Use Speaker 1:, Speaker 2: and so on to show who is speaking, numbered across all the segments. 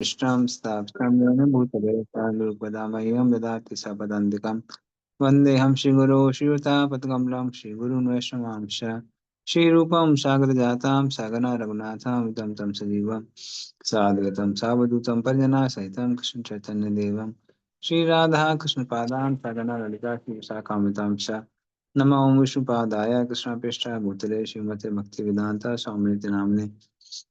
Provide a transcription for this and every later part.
Speaker 1: कृष्णं स्थापितं येन भूतले स्वयं ददाति स पदान्तिकम्। वन्देऽहं श्रीगुरो श्रीयुतापद्कमलं श्रीगुरून् वैष्णवांश श्रीरूपं सागरजातां सहगना रघुनाथं तं तं सजीवं साद्वैतं सावधूतं परिजनासहितं कृष्णचैतन्यदेवं श्रीराधा कृष्णपादान् सहगना ललिता श्रीविशाखान्वितां च नमो विष्णुपादाय कृष्णप्रेष्ठाय भूतले श्रीमते भक्तिवेदान्त स्वामिनिति नाम्ने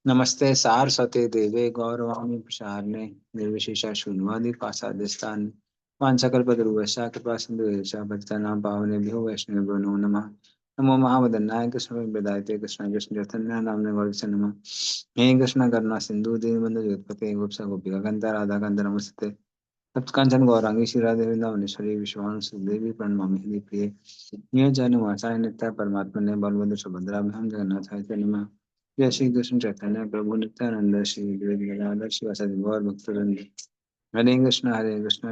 Speaker 1: नमस्ते सारस्वते देवे गौरवाणी प्रसारणे निर्विशेषा शून्यवादी पासादिस्तान वाञ्छाकल्पतरुभ्यश्च कृपा सिन्धुभ्यश्च पतितानां पावनेभ्यो वैष्णवेभ्यो नमो नमः। नमो महावदनाय कृष्ण प्रदायते कृष्ण कृष्ण चैतन्य नाम्ने गौरवस्य नमः। हे कृष्ण करुणा सिन्धु दीनबन्धु जगत्पते गोपिका गोपिका कान्ता राधा कान्ता नमस्ते सप्तकाञ्चन गौरांगी श्रीराधे वृन्दावनेश्वरी विश्वानुसुदेवी प्रणमामि हरिप्रिये नियतजानुवासाय नित्याय परमात्मने बलवन्त सुभद्राभ्यां जगन्नाथाय ते नमः। जय श्री कृष्ण चैतन्य प्रभु नित्यानंद श्री गदाधर शिवासादि गौर भक्तवृंद हरे कृष्ण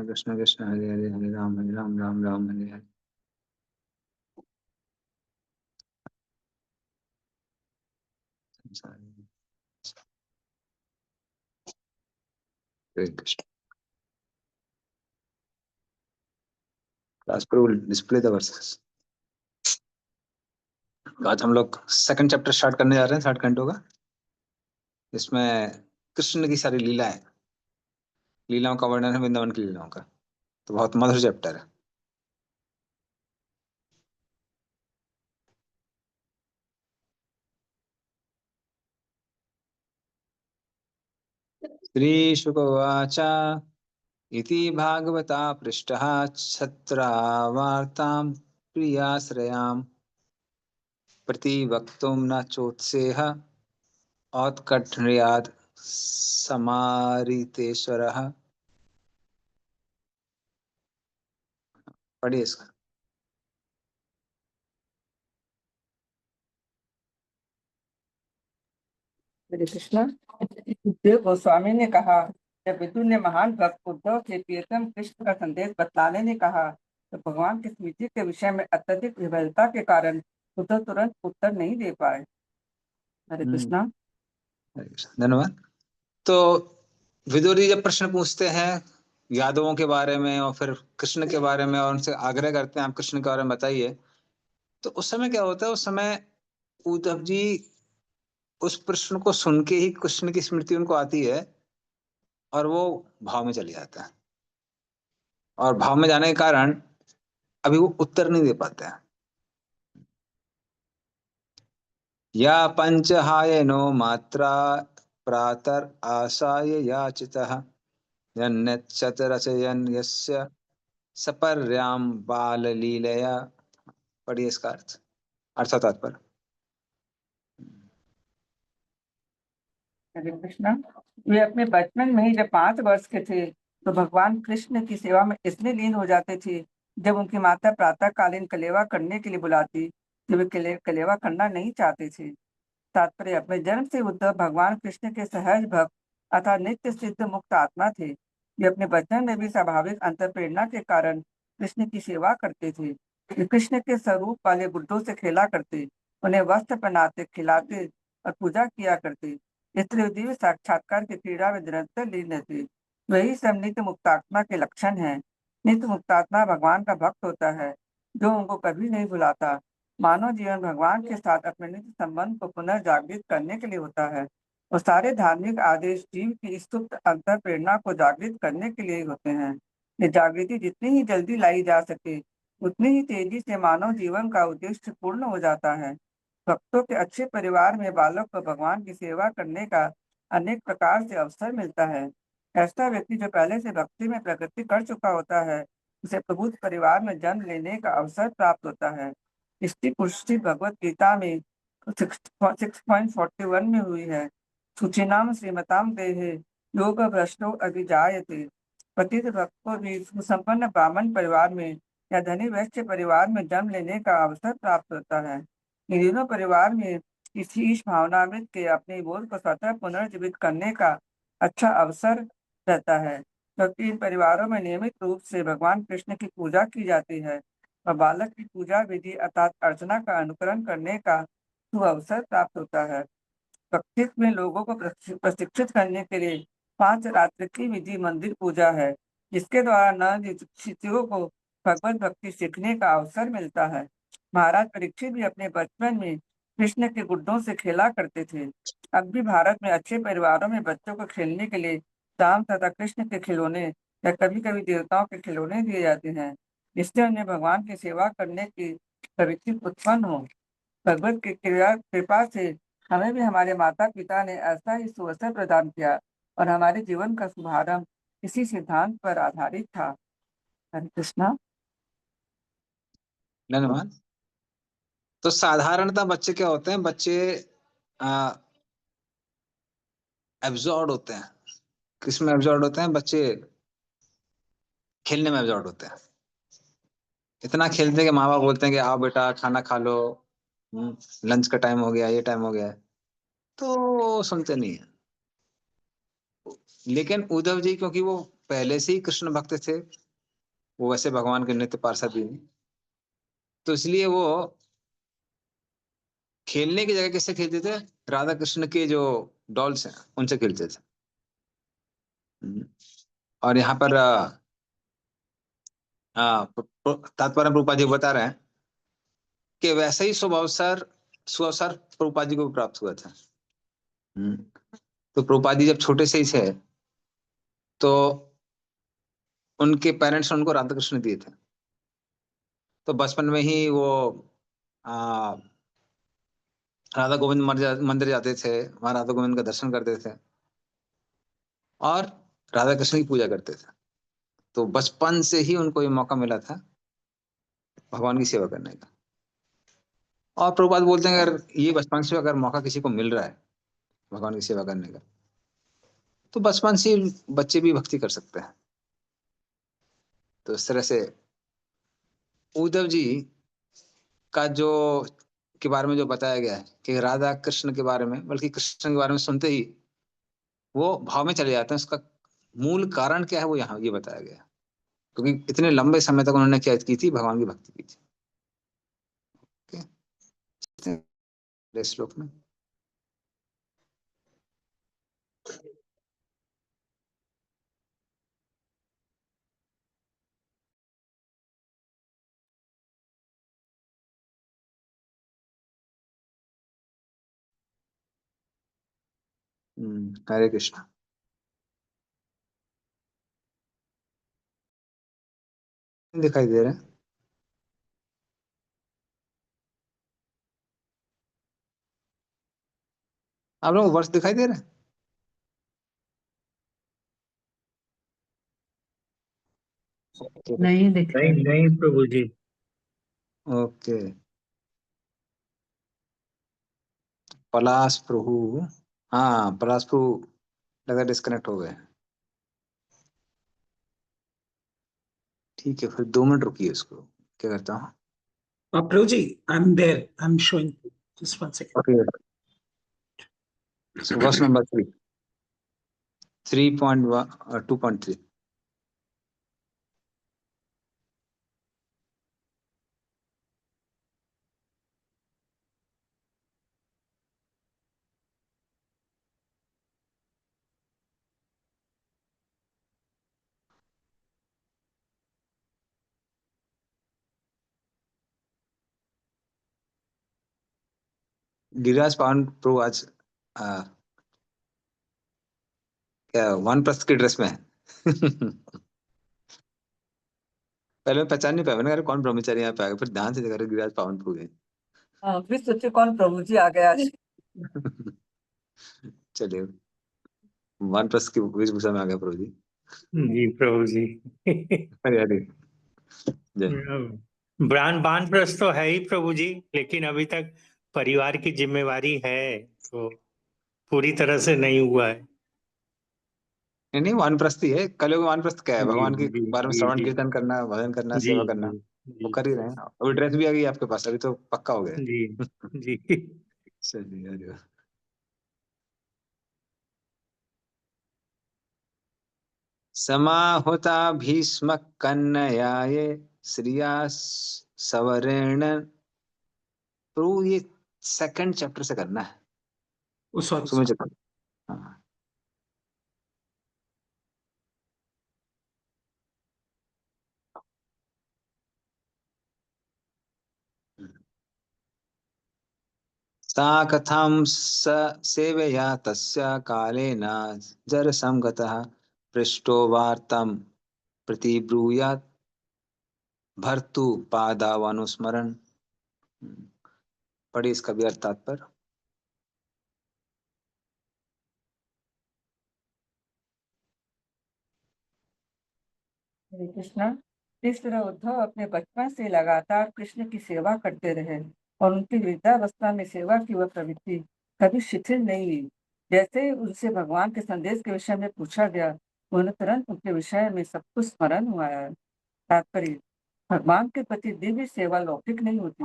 Speaker 1: कृष्ण कृष्ण हरे हरे हरे राम राम राम हरे हरे। हरे कृष्ण। क्लास पर विल डिस्प्ले द वर्सेस। आज हम लोग सेकंड चैप्टर स्टार्ट करने जा रहे हैं 60 घंटों का। इसमें कृष्ण की सारी लीलाएं, लीलाओं का वर्णन है, वृंदावन की लीलाओं का। तो बहुत मधुर चैप्टर है। श्री शुकवाच इति भागवता पृष्ठः छत्रावार्तां प्रियाश्रयाम् प्रतिवक्तुं न चोत्सेह औत्कण्ठ्यात् समारितेश्वरः। पढ़िए इसका।
Speaker 2: हरे कृष्णा। सुखदेव गोस्वामी ने कहा, जब विदुर ने महान भक्त उद्धव से प्रियतम कृष्ण का संदेश बतलाने ने कहा तो भगवान की स्मृति के विषय में अत्यधिक विफलता के कारण उद्धव तुरंत उत्तर नहीं दे पाए। हरे कृष्णा।
Speaker 1: धन्यवाद। तो विदुर जी जब प्रश्न पूछते हैं यादवों के बारे में और फिर कृष्ण के बारे में और उनसे आग्रह करते हैं आप कृष्ण के बारे में बताइए, तो उस समय क्या होता है? उस समय उद्धव जी उस प्रश्न को सुन के ही कृष्ण की स्मृति उनको आती है और वो भाव में चले जाता है, और भाव में जाने के कारण अभी वो उत्तर नहीं दे पाते हैं। या पंचहायनो मात्रा प्रातर आशाय याचितः यन्नच्चत रचयन् यस्य सपर्याम बाल लीलया। पढ़िए इसका अर्थ तात्पर्य।
Speaker 2: हरे कृष्णा। वे अपने बचपन में ही जब 5 वर्ष के थे तो भगवान कृष्ण की सेवा में इसलिए लीन हो जाते थे जब उनकी माता प्रातःकालीन कलेवा करने के लिए बुलाती तो वे कलेवा करना नहीं चाहते थे। तात्पर्य, अपने जन्म से उद्धव भगवान कृष्ण के सहज भक्त अर्थात नित्य सिद्ध मुक्त आत्मा थे। वे अपने बचपन में भी स्वाभाविक अंतःप्रेरणा के कारण कृष्ण की सेवा करते थे। वे कृष्ण के स्वरूप वाले बुड्ढों से खेला करते, उन्हें वस्त्र पहनाते, खिलाते और पूजा किया करते। इसलिए दिव्य साक्षात्कार की क्रीड़ा में निरंतर लीन रहते। वही सब नित्य मुक्तात्मा के लक्षण है। नित्य मुक्तात्मा भगवान का भक्त होता है जो उनको कभी नहीं भुलाता। मानव जीवन भगवान के साथ अपने नित्य संबंध को पुनर्जागृत करने के लिए होता है और सारे धार्मिक आदेश जीव की सुप्त अंतर प्रेरणा को जागृत करने के लिए होते हैं। ये जागृति जितनी ही जल्दी लाई जा सके उतनी ही तेजी से मानव जीवन का उद्देश्य पूर्ण हो जाता है। भक्तों के अच्छे परिवार में बालक को भगवान की सेवा करने का अनेक प्रकार से अवसर मिलता है। ऐसा व्यक्ति जो पहले से भक्ति में प्रगति कर चुका होता है उसे प्रबुद्ध परिवार में जन्म लेने का अवसर प्राप्त होता है। इसकी पुष्टि भगवत गीता में 6.41 में हुई है। सुचिनाम श्रीमताम देहे योग भ्रष्टो अभिजायते। पतित भक्त को भी सुसंपन्न ब्राह्मण परिवार में या धनी वैश्य परिवार में जन्म लेने का अवसर प्राप्त होता है। इन दोनों परिवार में किसी ईश भावनामृत के अपने बोध को स्वतः पुनर्जीवित करने का अच्छा अवसर रहता है, क्योंकि इन परिवारों में नियमित रूप से भगवान कृष्ण की पूजा की जाती है और बालक की पूजा विधि अर्थात अर्चना का अनुकरण करने का शुभ अवसर प्राप्त होता है। व्यक्तित्व में लोगों को प्रशिक्षित करने के लिए 5 रात्र की विधि मंदिर पूजा है, जिसके द्वारा नवनिर्वाचितों को भगवत भक्ति सीखने का अवसर मिलता है। महाराज परीक्षित भी अपने बचपन में कृष्ण के गुड्डों से खेला करते थे। अब भी भारत में अच्छे परिवारों में बच्चों को खेलने के लिए राम तथा कृष्ण के खिलौने या कभी कभी देवताओं के खिलौने दिए जाते हैं, जिससे उन्हें भगवान की सेवा करने की प्रवृत्ति उत्पन्न हो। भगवत की कृपा से हमें भी हमारे माता पिता ने ऐसा ही सुअवसर प्रदान किया और हमारे जीवन का शुभारंभ इसी सिद्धांत पर आधारित था। हरे कृष्णा।
Speaker 1: धन्यवाद। तो साधारणतः बच्चे क्या होते हैं, बच्चे एब्जॉर्ड होते हैं। किस में एब्जॉर्ड होते हैं बच्चे? खेलने में एब्जॉर्ड होते हैं। इतना खेलते हैं कि माँ बाप बोलते हैं कि आओ बेटा खाना खा लो, लंच का टाइम हो गया, ये टाइम हो गया है, तो सुनते नहीं है। लेकिन उद्धव जी क्योंकि वो पहले से ही कृष्ण भक्त थे, वो वैसे भगवान के नित्य पार्षद भी हैं, तो इसलिए वो खेलने की जगह किससे खेलते थे? राधा कृष्ण के जो डॉल्स हैं उनसे खेलते थे। हम्म। और यहाँ पर तात्पर्य प्रभुपाद जी बता रहे हैं कि वैसे ही शुभ अवसर सुअवसर प्रभुपाद जी को भी प्राप्त हुआ था। हम्म। तो प्रभुपाद जी जब छोटे से ही थे तो उनके पेरेंट्स ने उनको राधा कृष्ण दिए थे। तो बचपन में ही वो आ, राधा गोविंद मंदिर जाते थे, वहां राधा गोविंद का दर्शन करते थे और राधा कृष्ण की पूजा करते थे। तो बचपन से ही उनको ये मौका मिला था भगवान की सेवा करने का। और प्रभुपाद बोलते हैं अगर ये बचपन से अगर मौका किसी को मिल रहा है भगवान की सेवा करने का, तो बचपन से ही बच्चे भी भक्ति कर सकते हैं। तो इस तरह से उद्धव जी का जो के बारे में जो बताया गया है कि राधा कृष्ण के बारे में, बल्कि कृष्ण के बारे में सुनते ही वो भाव में चले जाते हैं। उसका मूल कारण क्या है वो यहाँ ये बताया गया है। क्योंकि इतने लंबे समय तक उन्होंने क्या की थी? भगवान की भक्ति की थी। ओके, इस श्लोक में हरे कृष्ण। दिखाई दे रहे हैं आप लोगों को? वर्ष दिखाई दे रहे हैं?
Speaker 2: नहीं दिख रहा।
Speaker 3: नहीं नहीं प्रभु जी।
Speaker 1: ओके। पलाश प्रभु, हाँ पलाश प्रभु लगा डिस्कनेक्ट हो गए। ठीक है, फिर 2 मिनट रुकिए, उसको क्या करता हूँ।
Speaker 3: Prabhu ji, I'm there. I'm showing. Just 1 second.
Speaker 1: Okay, so verse number 3, 3.1 2.3। Giriraj पावन प्रभु आज आ, क्या वानप्रस्थ की ड्रेस में है? पहले मैं पहचान नहीं पाया, मैंने कहा अरे कौन ब्रह्मचारी यहाँ पे आ गया, फिर ध्यान से देखा अरे गिरिराज पावन प्रभु है।
Speaker 2: हाँ, फिर सोचे कौन प्रभु जी आ गया आज।
Speaker 1: चलिए, वानप्रस्थ की वेशभूषा में आ गया प्रभु जी।
Speaker 3: जी प्रभु जी।
Speaker 1: अरे अरे, जय।
Speaker 3: ब्रांड बानप्रस्थ तो है ही प्रभु जी, लेकिन अभी तक परिवार की जिम्मेवारी है, तो पूरी तरह से नहीं हुआ है।
Speaker 1: नहीं नहीं, वानप्रस्थ ही है। कलयुग वानप्रस्थ क्या है?
Speaker 3: जी
Speaker 1: भगवान के
Speaker 3: जी
Speaker 1: बारे में
Speaker 3: जी
Speaker 1: श्रवण
Speaker 3: जी
Speaker 1: कीर्तन करना, भजन करना,
Speaker 3: जी
Speaker 1: सेवा
Speaker 3: जी
Speaker 1: करना, वो
Speaker 3: जी
Speaker 1: कर ही रहे हैं। अभी ड्रेस भी आ गई आपके पास, अभी तो पक्का हो गया।
Speaker 3: जी जी।
Speaker 1: चलिए, अरे समाहुता भीष्म कन्नयाये श्रिया सवरेण। प्रभु ये सेकंड चैप्टर से करना है,
Speaker 3: ओ सॉरी
Speaker 1: सुबह
Speaker 3: सॉरी।
Speaker 1: चैप्टर। हाँ, सा कथं सेवया तस्य कालेन जरसंगतः पृष्ठो वार्तं प्रतिब्रूयात् भर्तु पादावनुस्मरन्। पढ़िए इसका भी अर्थ तात्पर्य।
Speaker 2: हरे कृष्णा। इस तरह उद्धव अपने बचपन से लगातार कृष्ण की सेवा करते रहे और उनकी वृद्धावस्था में सेवा की वह प्रवृत्ति कभी शिथिल नहीं हुई। जैसे ही उनसे भगवान के संदेश के विषय में पूछा गया, उन्हें तुरंत उनके विषय में सब कुछ स्मरण हुआ है। तात्पर्य, भगवान के प्रति दिव्य सेवा लौकिक नहीं होती।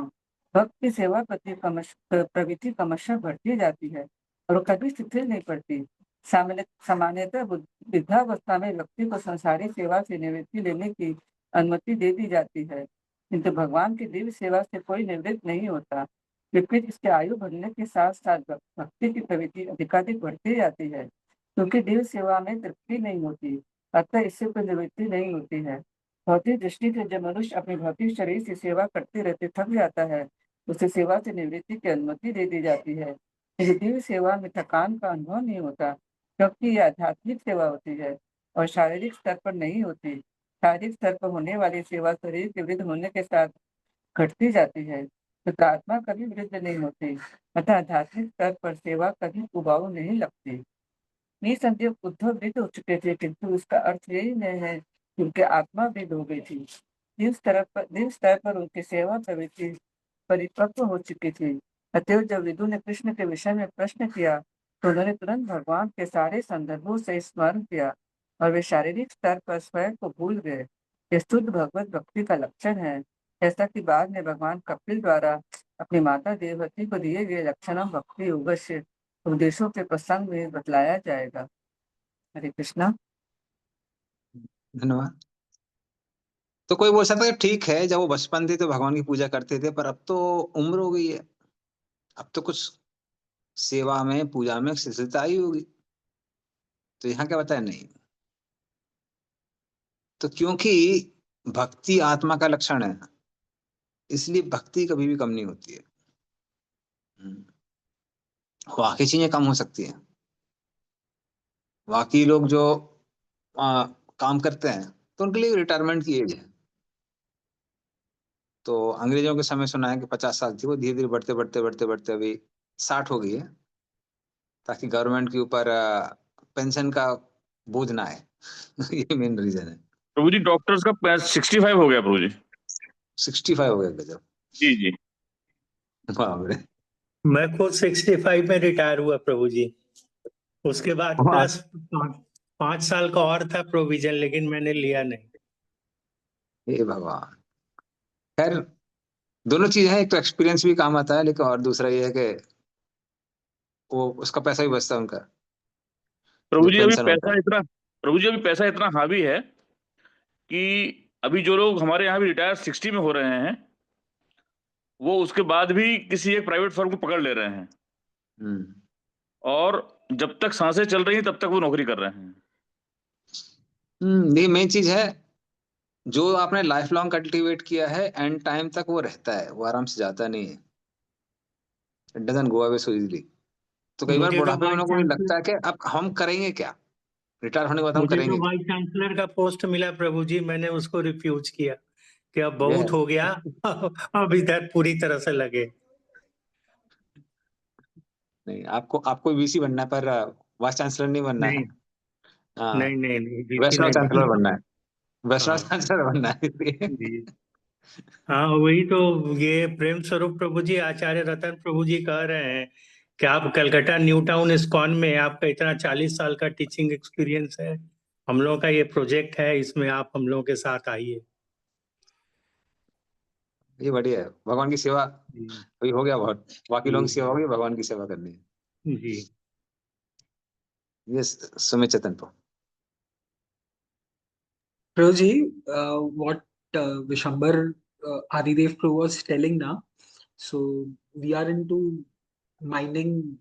Speaker 2: भक्त की सेवा प्रति प्रवृत्ति क्रमशः बढ़ती जाती है और कभी शिथिल नहीं पड़ती। सामान्यतः वृद्धावस्था में व्यक्ति को संसारी सेवा से निवृत्ति लेने की अनुमति दे दी जाती है, किंतु भगवान की दिव्य सेवा से कोई निवृत्त नहीं होता। विपरीत, इसके आयु बढ़ने के साथ साथ भक्ति की प्रवृत्ति अधिकाधिक बढ़ती जाती है, क्योंकि दिव्य सेवा में तृप्ति नहीं होती, अतः इससे कोई निवृत्ति नहीं होती है। भौतिक दृष्टि से जब मनुष्य अपने भौतिक शरीर से सेवा करते रहते थक जाता है, उसे सेवा से निवृत्ति की अनुमति दे दी जाती है। दिव्य सेवा में थकान का अनुभव नहीं होता, क्योंकि यह आध्यात्मिक सेवा होती है और शारीरिक स्तर पर नहीं होती। शारीरिक स्तर पर होने वाली सेवा शरीर के वृद्ध होने के साथ घटती जाती है, तो आत्मा कभी वृद्ध नहीं होती, अतः आध्यात्मिक स्तर पर सेवा कभी उबाऊ नहीं लगती। निसंदेह उद्धव वृद्ध हो चुके थे, किंतु इसका अर्थ यही नहीं है कि उनकी आत्मा वृद्ध हो गई थी। दिल स्तर पर उनकी सेवा प्रवृत्ति परिपक्व हो चुकी थी। अतएव जब विदु ने कृष्ण के विषय में प्रश्न किया, तो उन्होंने तुरंत भगवान के सारे संदर्भों से स्मरण किया और वे शारीरिक स्तर पर स्वयं को भूल गए। यह शुद्ध भगवत भक्ति का लक्षण है, ऐसा कि बाद में भगवान कपिल द्वारा अपनी माता देवहूति को दिए गए लक्षणम भक्ति योगस्य उपदेशों के प्रसंग में बतलाया जाएगा। हरे कृष्णा।
Speaker 1: धन्यवाद। तो कोई बोल सकता है ठीक है, जब वो बचपन थे तो भगवान की पूजा करते थे, पर अब तो उम्र हो गई है, अब तो कुछ सेवा में पूजा में शिथिलता आई होगी। तो यहाँ क्या बताया? नहीं, तो क्योंकि भक्ति आत्मा का लक्षण है, इसलिए भक्ति कभी भी कम नहीं होती है। बाकी चीजें कम हो सकती है। बाकी लोग जो काम करते हैं तो उनके लिए रिटायरमेंट की एज है। तो अंग्रेजों के समय सुना है कि 50 साल थी, वो धीरे धीरे बढ़ते बढ़ते बढ़ते बढ़ते अभी 60 हो गई है, ताकि गवर्नमेंट के ऊपर पेंशन का बोझ ना आए। ये मेन रीजन है।
Speaker 4: प्रभु जी डॉक्टर्स का 65 हो गया प्रभु जी।
Speaker 1: 65 हो गया? गजब।
Speaker 4: जी जी।
Speaker 1: बाप रे।
Speaker 3: मैं खुद 65 में रिटायर हुआ प्रभु जी। उसके बाद
Speaker 1: वाह।
Speaker 3: प्लस 5 साल का और था प्रोविजन, लेकिन मैंने लिया नहीं।
Speaker 1: हे भगवान। खैर, दोनों चीज है, एक तो एक्सपीरियंस भी काम आता है, लेकिन और दूसरा ये है कि वो उसका पैसा भी बचता है उनका,
Speaker 4: प्रभु
Speaker 1: जो
Speaker 4: जी अभी
Speaker 1: पेंशन होता
Speaker 4: पैसा
Speaker 1: है।
Speaker 4: इतना प्रभु जी अभी पैसा इतना हावी है कि अभी जो लोग हमारे यहाँ भी रिटायर 60 में हो रहे हैं, वो उसके बाद भी किसी एक प्राइवेट फर्म को पकड़ ले रहे हैं,
Speaker 1: हम्म।
Speaker 4: और जब तक सांसें चल रही हैं तब तक वो नौकरी कर रहे हैं।
Speaker 1: ये मेन चीज है, जो आपने लाइफ लॉन्ग कल्टीवेट किया है एंड टाइम तक वो रहता है, वो आराम से जाता नहीं है। It doesn't go away so easily. तो कई बार
Speaker 3: मुझे तो
Speaker 1: बुढ़ापे में
Speaker 3: वाइस
Speaker 1: लोगों को
Speaker 3: चांसलर
Speaker 1: लगता है कि अब हम करेंगे क्या, रिटायर होने के बाद हम
Speaker 3: मुझे तो
Speaker 1: करेंगे क्या।
Speaker 3: वाइस चांसलर का पोस्ट मिला प्रभु जी, मैंने उसको रिफ्यूज किया कि अब
Speaker 1: ये
Speaker 3: बहुत
Speaker 1: है।
Speaker 3: हो गया। अब इधर पूरी तरह से लगे।
Speaker 1: नहीं, आपको आपको वीसी बनना है, पर वाइस चांसलर नहीं बनना है।
Speaker 3: नहीं
Speaker 1: हाँ,
Speaker 3: नहीं नहीं नहीं, बीसी
Speaker 1: वैष्णव
Speaker 3: नहीं
Speaker 1: चांसलर
Speaker 3: बनना।
Speaker 1: बनना है। वैष्णव
Speaker 3: हाँ
Speaker 1: चांसलर बनना है इसलिए।
Speaker 3: जी। हाँ वही तो, ये प्रेम स्वरूप प्रभु जी आचार्य रतन प्रभु जी कह रहे हैं कि आप कलकत्ता न्यू टाउन इस्कॉन में आपका इतना 40 साल का टीचिंग एक्सपीरियंस है, हम लोगों का ये प्रोजेक्ट है, इसमें आप हम लोगों के साथ आइए।
Speaker 1: ये बढ़िया है, भगवान की सेवा
Speaker 3: जी
Speaker 1: अभी हो गया बहुत, बाकी लोगों
Speaker 3: जी
Speaker 1: की सेवा होगी, भगवान की सेवा करनी है।
Speaker 3: जी।
Speaker 1: ये सुमित चतन को।
Speaker 5: Prabhuji, what Vishambar Adidev Prabhu was telling now. So we are into mining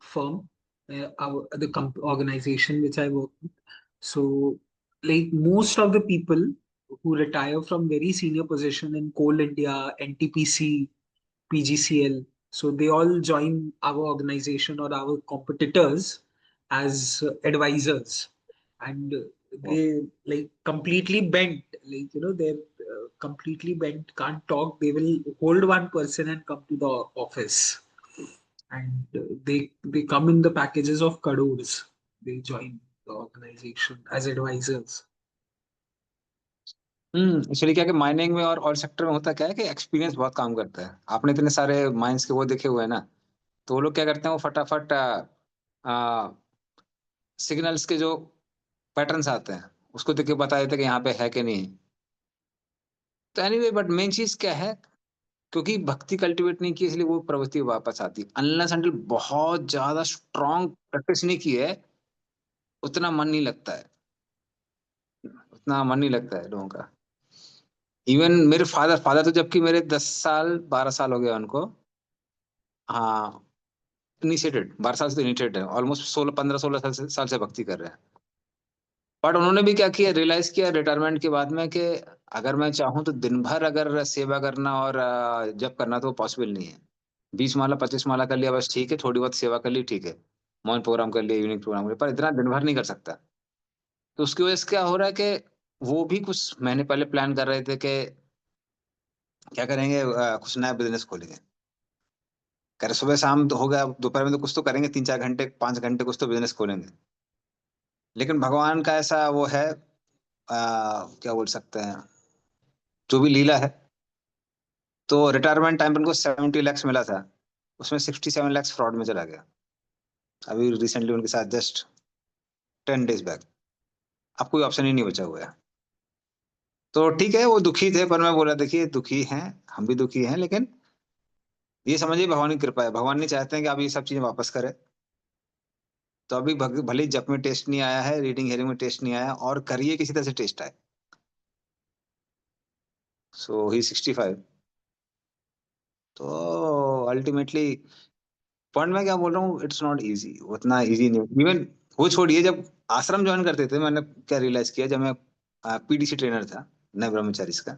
Speaker 5: firm, organization which I work with. So like most of the people who retire from very senior position in Coal India, NTPC, PGCL, So they all join our organization or our competitors as advisors, and they like completely bent, like they're completely bent, can't talk. They will hold one person and come to the office, and they come in the packages of crores. They join the organization as advisors.
Speaker 1: Actually क्या है कि mining में और sector में होता क्या है कि एक्सपीरियंस बहुत काम करता है। आपने इतने सारे माइंस के वो देखे हुए हैं ना, तो वो लोग क्या करते हैं, वो फटाफट सिग्नल्स के जो पैटर्न्स आते हैं उसको देख के बता देते हैं कि यहाँ पे है कि नहीं। तो एनीवे, बट मेन चीज क्या है, क्योंकि भक्ति कल्टीवेट नहीं की इसलिए वो प्रवृत्ति वापस आती। अनलेस अंटिल बहुत ज्यादा स्ट्रॉन्ग प्रैक्टिस नहीं की है, उतना मन नहीं लगता है, उतना मन नहीं लगता है लोगों का। इवन मेरे फादर फादर तो जबकि मेरे 10 साल 12 साल हो गया उनको, हाँ, इनिशिएटेड 12 साल से तो इनिशिएटेड है, ऑलमोस्ट 16 15 16 साल से भक्ति कर रहे हैं। बट उन्होंने भी क्या किया, रियलाइज किया रिटायरमेंट के बाद में कि अगर मैं चाहूँ तो दिन भर अगर सेवा करना और जप करना तो पॉसिबल नहीं है। 20 माला 25 माला कर लिया बस ठीक है, थोड़ी बहुत सेवा कर ली ठीक है, मॉर्निंग प्रोग्राम कर लिया, इवनिंग प्रोग्राम कर लिया, पर इतना दिन भर नहीं कर सकता। तो उसकी वजह से क्या हो रहा है कि वो भी कुछ महीने पहले प्लान कर रहे थे कि क्या करेंगे, कुछ नया बिजनेस खोलेंगे। कह रहे सुबह शाम तो हो गया, दोपहर में तो कुछ तो करेंगे, 3 4 घंटे 5 घंटे कुछ तो बिजनेस खोलेंगे। लेकिन भगवान का ऐसा वो है, क्या बोल सकते हैं, जो भी लीला है। तो रिटायरमेंट टाइम पर उनको 70 lakhs मिला था, उसमें 67 lakhs फ्रॉड में चला गया। अभी रिसेंटली उनके साथ जस्ट 10 days बैक, अब कोई ऑप्शन ही नहीं बचा हुआ है। तो ठीक है, वो दुखी थे, पर मैं बोला देखिए दुखी हैं, हम भी दुखी हैं, लेकिन ये समझिए भगवान की कृपा है। भगवान नहीं चाहते हैं कि आप ये सब चीजें वापस करें। तो अभी भले ही जप में टेस्ट नहीं आया है, रीडिंग हेयरिंग में टेस्ट नहीं आया, और करिए किसी तरह से टेस्ट आए। सो ही 65। तो अल्टीमेटली पॉइंट मैं क्या बोल रहा हूँ, इट्स नॉट इजी, उतना इजी नहीं। इवन वो छोड़िए, जब आश्रम ज्वाइन करते थे, मैंने क्या रियलाइज किया, जब मैं पीडीसी ट्रेनर था नए ब्रह्मचारी का,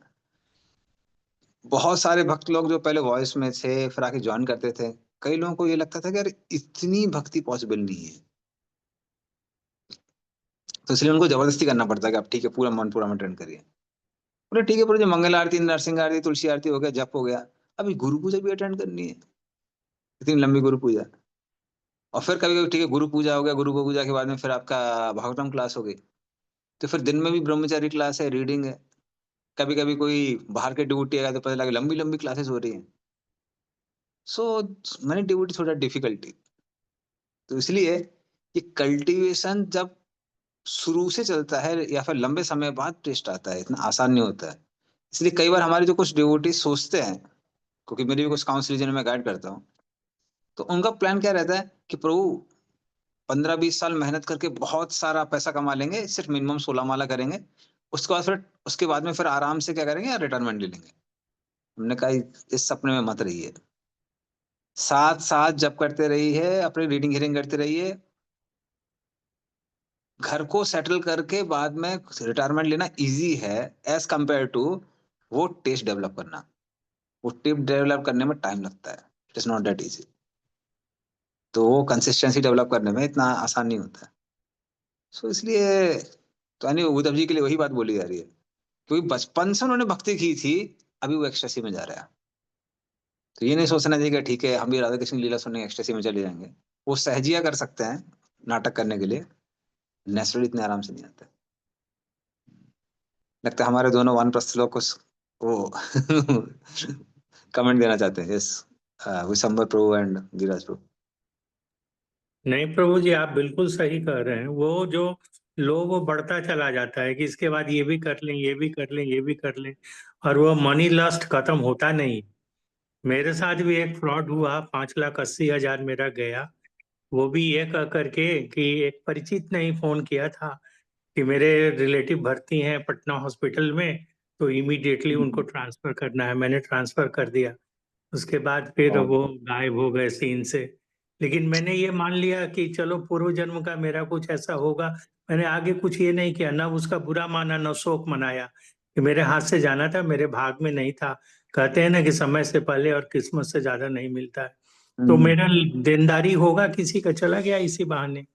Speaker 1: बहुत सारे भक्त लोग जो पहले वॉइस में थे फिर आके ज्वाइन करते थे, कई लोगों को ये लगता था कि यार इतनी भक्ति पॉसिबल नहीं है, तो इसलिए उनको जबरदस्ती करना पड़ता है कि आप ठीक है पूरा मन ट्रेन करिए। बोले ठीक है, पूरा जो मंगल आरती, नरसिंह आरती, तुलसी आरती हो गया, जप हो गया, अभी गुरु पूजा भी अटेंड करनी है, इतनी लंबी गुरु पूजा। और फिर कभी कभी ठीक है गुरु पूजा हो गया, गुरु पूजा के बाद में फिर आपका भागवतम क्लास हो गई, तो फिर दिन में भी ब्रह्मचारी क्लास है, रीडिंग है। कभी कभी कोई बाहर के ड्यूटी आएगा तो पता लगे लंबी लंबी क्लासेस हो रही हैं। सो मैंने ड्यूटी थोड़ा डिफिकल्टी। तो इसलिए ये कल्टीवेशन जब शुरू से चलता है या फिर लंबे समय बाद टेस्ट आता है, इतना आसान नहीं होता है। इसलिए कई बार हमारे जो कुछ डिवोटी सोचते हैं, क्योंकि मेरी भी कुछ काउंसिल जिन्हें मैं गाइड करता हूँ, तो उनका प्लान क्या रहता है कि प्रभु 15 20 साल मेहनत करके बहुत सारा पैसा कमा लेंगे, सिर्फ मिनिमम 16 माला करेंगे, उसके बाद में फिर आराम से क्या करेंगे, रिटायरमेंट ले लेंगे। हमने कहा इस सपने में मत रहिए, साथ साथ जब करते रहिए, अपनी रीडिंग हियरिंग करते रहिए, घर को सेटल करके बाद में रिटायरमेंट लेना इजी है एज कंपेयर टू वो टेस्ट डेवलप करना। वो टिप डेवलप करने में टाइम लगता है, it is not that easy. तो वो कंसिस्टेंसी डेवलप करने में इतना आसान नहीं होता है। सो इसलिए तो यानी उद्धव जी के लिए वही बात बोली जा रही है, क्योंकि बचपन से उन्होंने भक्ति की थी, अभी वो एक्सटेसी में जा रहा है। तो ये नहीं सोचना चाहिए कि ठीक है हम भी राधा कृष्ण की लीला सुनने एक्सटेसी में चले जाएंगे। वो सहजिया कर सकते हैं नाटक करने के लिए, नेचुरली इतने आराम से नहीं आता है। लगता है हमारे दोनों वानप्रस्थ लोग कुछ वो कमेंट देना चाहते हैं। Yes, Vishambhar Prabhu and Giriraj Prabhu.
Speaker 3: नहीं प्रभु जी, आप बिल्कुल सही कह रहे हैं। वो जो लोग वो बढ़ता चला जाता है कि इसके बाद ये भी कर लें, ये भी कर लें, ये भी कर लें, और वो मनी लस्ट खत्म होता नहीं। मेरे साथ भी एक फ्रॉड हुआ, 5,80,000 मेरा गया। वो भी ये कह करके कि एक परिचित ने ही फोन किया था कि मेरे रिलेटिव भर्ती हैं पटना हॉस्पिटल में, तो इमीडिएटली उनको ट्रांसफर करना है। मैंने ट्रांसफर कर दिया, उसके बाद फिर वो गायब हो गए सीन से। लेकिन मैंने ये मान लिया कि चलो पूर्व जन्म का मेरा कुछ ऐसा होगा। मैंने आगे कुछ ये नहीं किया, ना उसका बुरा माना न शोक मनाया कि मेरे हाथ से जाना था, मेरे भाग में नहीं था। कहते हैं ना कि समय से पहले और किस्मत से ज्यादा नहीं मिलता है। तो मेरा देनदारी होगा किसी का चला गया इसी बहाने,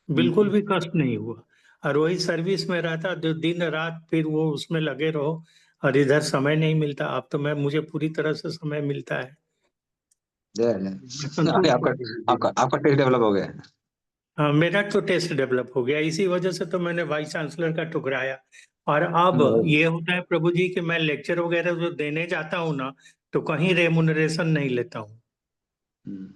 Speaker 3: बिल्कुल भी कष्ट नहीं हुआ। और वही सर्विस में रहता तो दिन रात फिर वो उसमें लगे रहो, और इधर समय नहीं मिलता। अब तो मुझे पूरी तरह से समय मिलता है।
Speaker 1: जय
Speaker 3: मैं
Speaker 1: जय।
Speaker 3: संतुष्ट
Speaker 1: आपका
Speaker 3: हूँ।
Speaker 1: आपका आपका टेस्ट डेवलप हो गया है।
Speaker 3: हाँ, मेरा तो टेस्ट डेवलप हो गया, इसी वजह से तो मैंने वाइस चांसलर का ठुकराया। और अब ये होता है प्रभु जी कि मैं लेक्चर वगैरह जो देने जाता हूँ ना, तो कहीं रेमुनरेशन नहीं लेता हूँ,
Speaker 1: हम्म,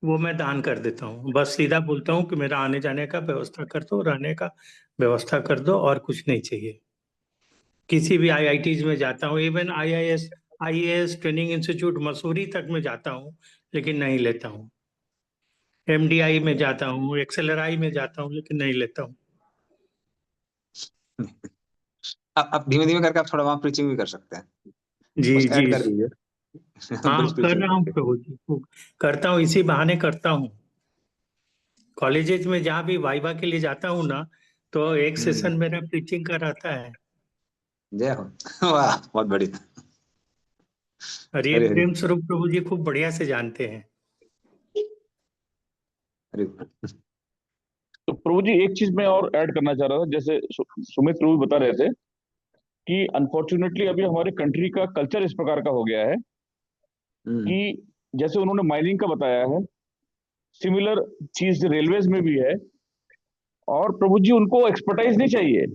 Speaker 3: वो मैं दान कर देता हूँ। बस सीधा बोलता हूँ कि मेरा आने जाने का व्यवस्था कर दो, रहने का व्यवस्था कर दो, और कुछ नहीं चाहिए। किसी भी आईआईटीज में जाता हूँ, even IAS training institute Mussoorie तक में जाता हूँ, लेकिन नहीं लेता हूँ। एमडीआई में जाता हूँ, एक्सेलराई में जाता हूँ, लेकिन नहीं लेता हूँ।
Speaker 1: अब धीमे धीमे करके आप थोड़ा वहां प्रीचिंग भी कर सकते हैं,
Speaker 3: जी
Speaker 1: बस
Speaker 3: जी।
Speaker 1: ऐड कर दीजिए।
Speaker 3: हाँ,
Speaker 1: ब्रिज
Speaker 3: कर
Speaker 1: प्रीचिंग
Speaker 3: रहा हूँ
Speaker 1: करके।
Speaker 3: प्रभु जी, वो करता हूँ, इसी बहाने करता हूँ। कॉलेजेस में जहाँ भी वाइवा के लिए जाता हूँ ना, तो एक
Speaker 1: हम्म,
Speaker 3: सेशन मेरा प्रीचिंग का रहता है।
Speaker 1: जय हो। वाह, बहुत बढ़िया।
Speaker 3: और ये
Speaker 1: हरे हरे
Speaker 3: प्रेम स्वरूप प्रभु जी खूब बढ़िया से जानते हैं।
Speaker 1: हरे।
Speaker 4: तो प्रभु जी एक चीज मैं और ऐड करना चाह रहा था, जैसे सुमित प्रभु बता रहे थे कि अनफॉर्चुनेटली अभी हमारे कंट्री का कल्चर इस प्रकार का हो गया है
Speaker 1: हम्म
Speaker 4: कि जैसे उन्होंने माइनिंग का बताया है, सिमिलर चीज रेलवेज में भी है। और प्रभु जी उनको एक्सपर्टाइज नहीं चाहिए,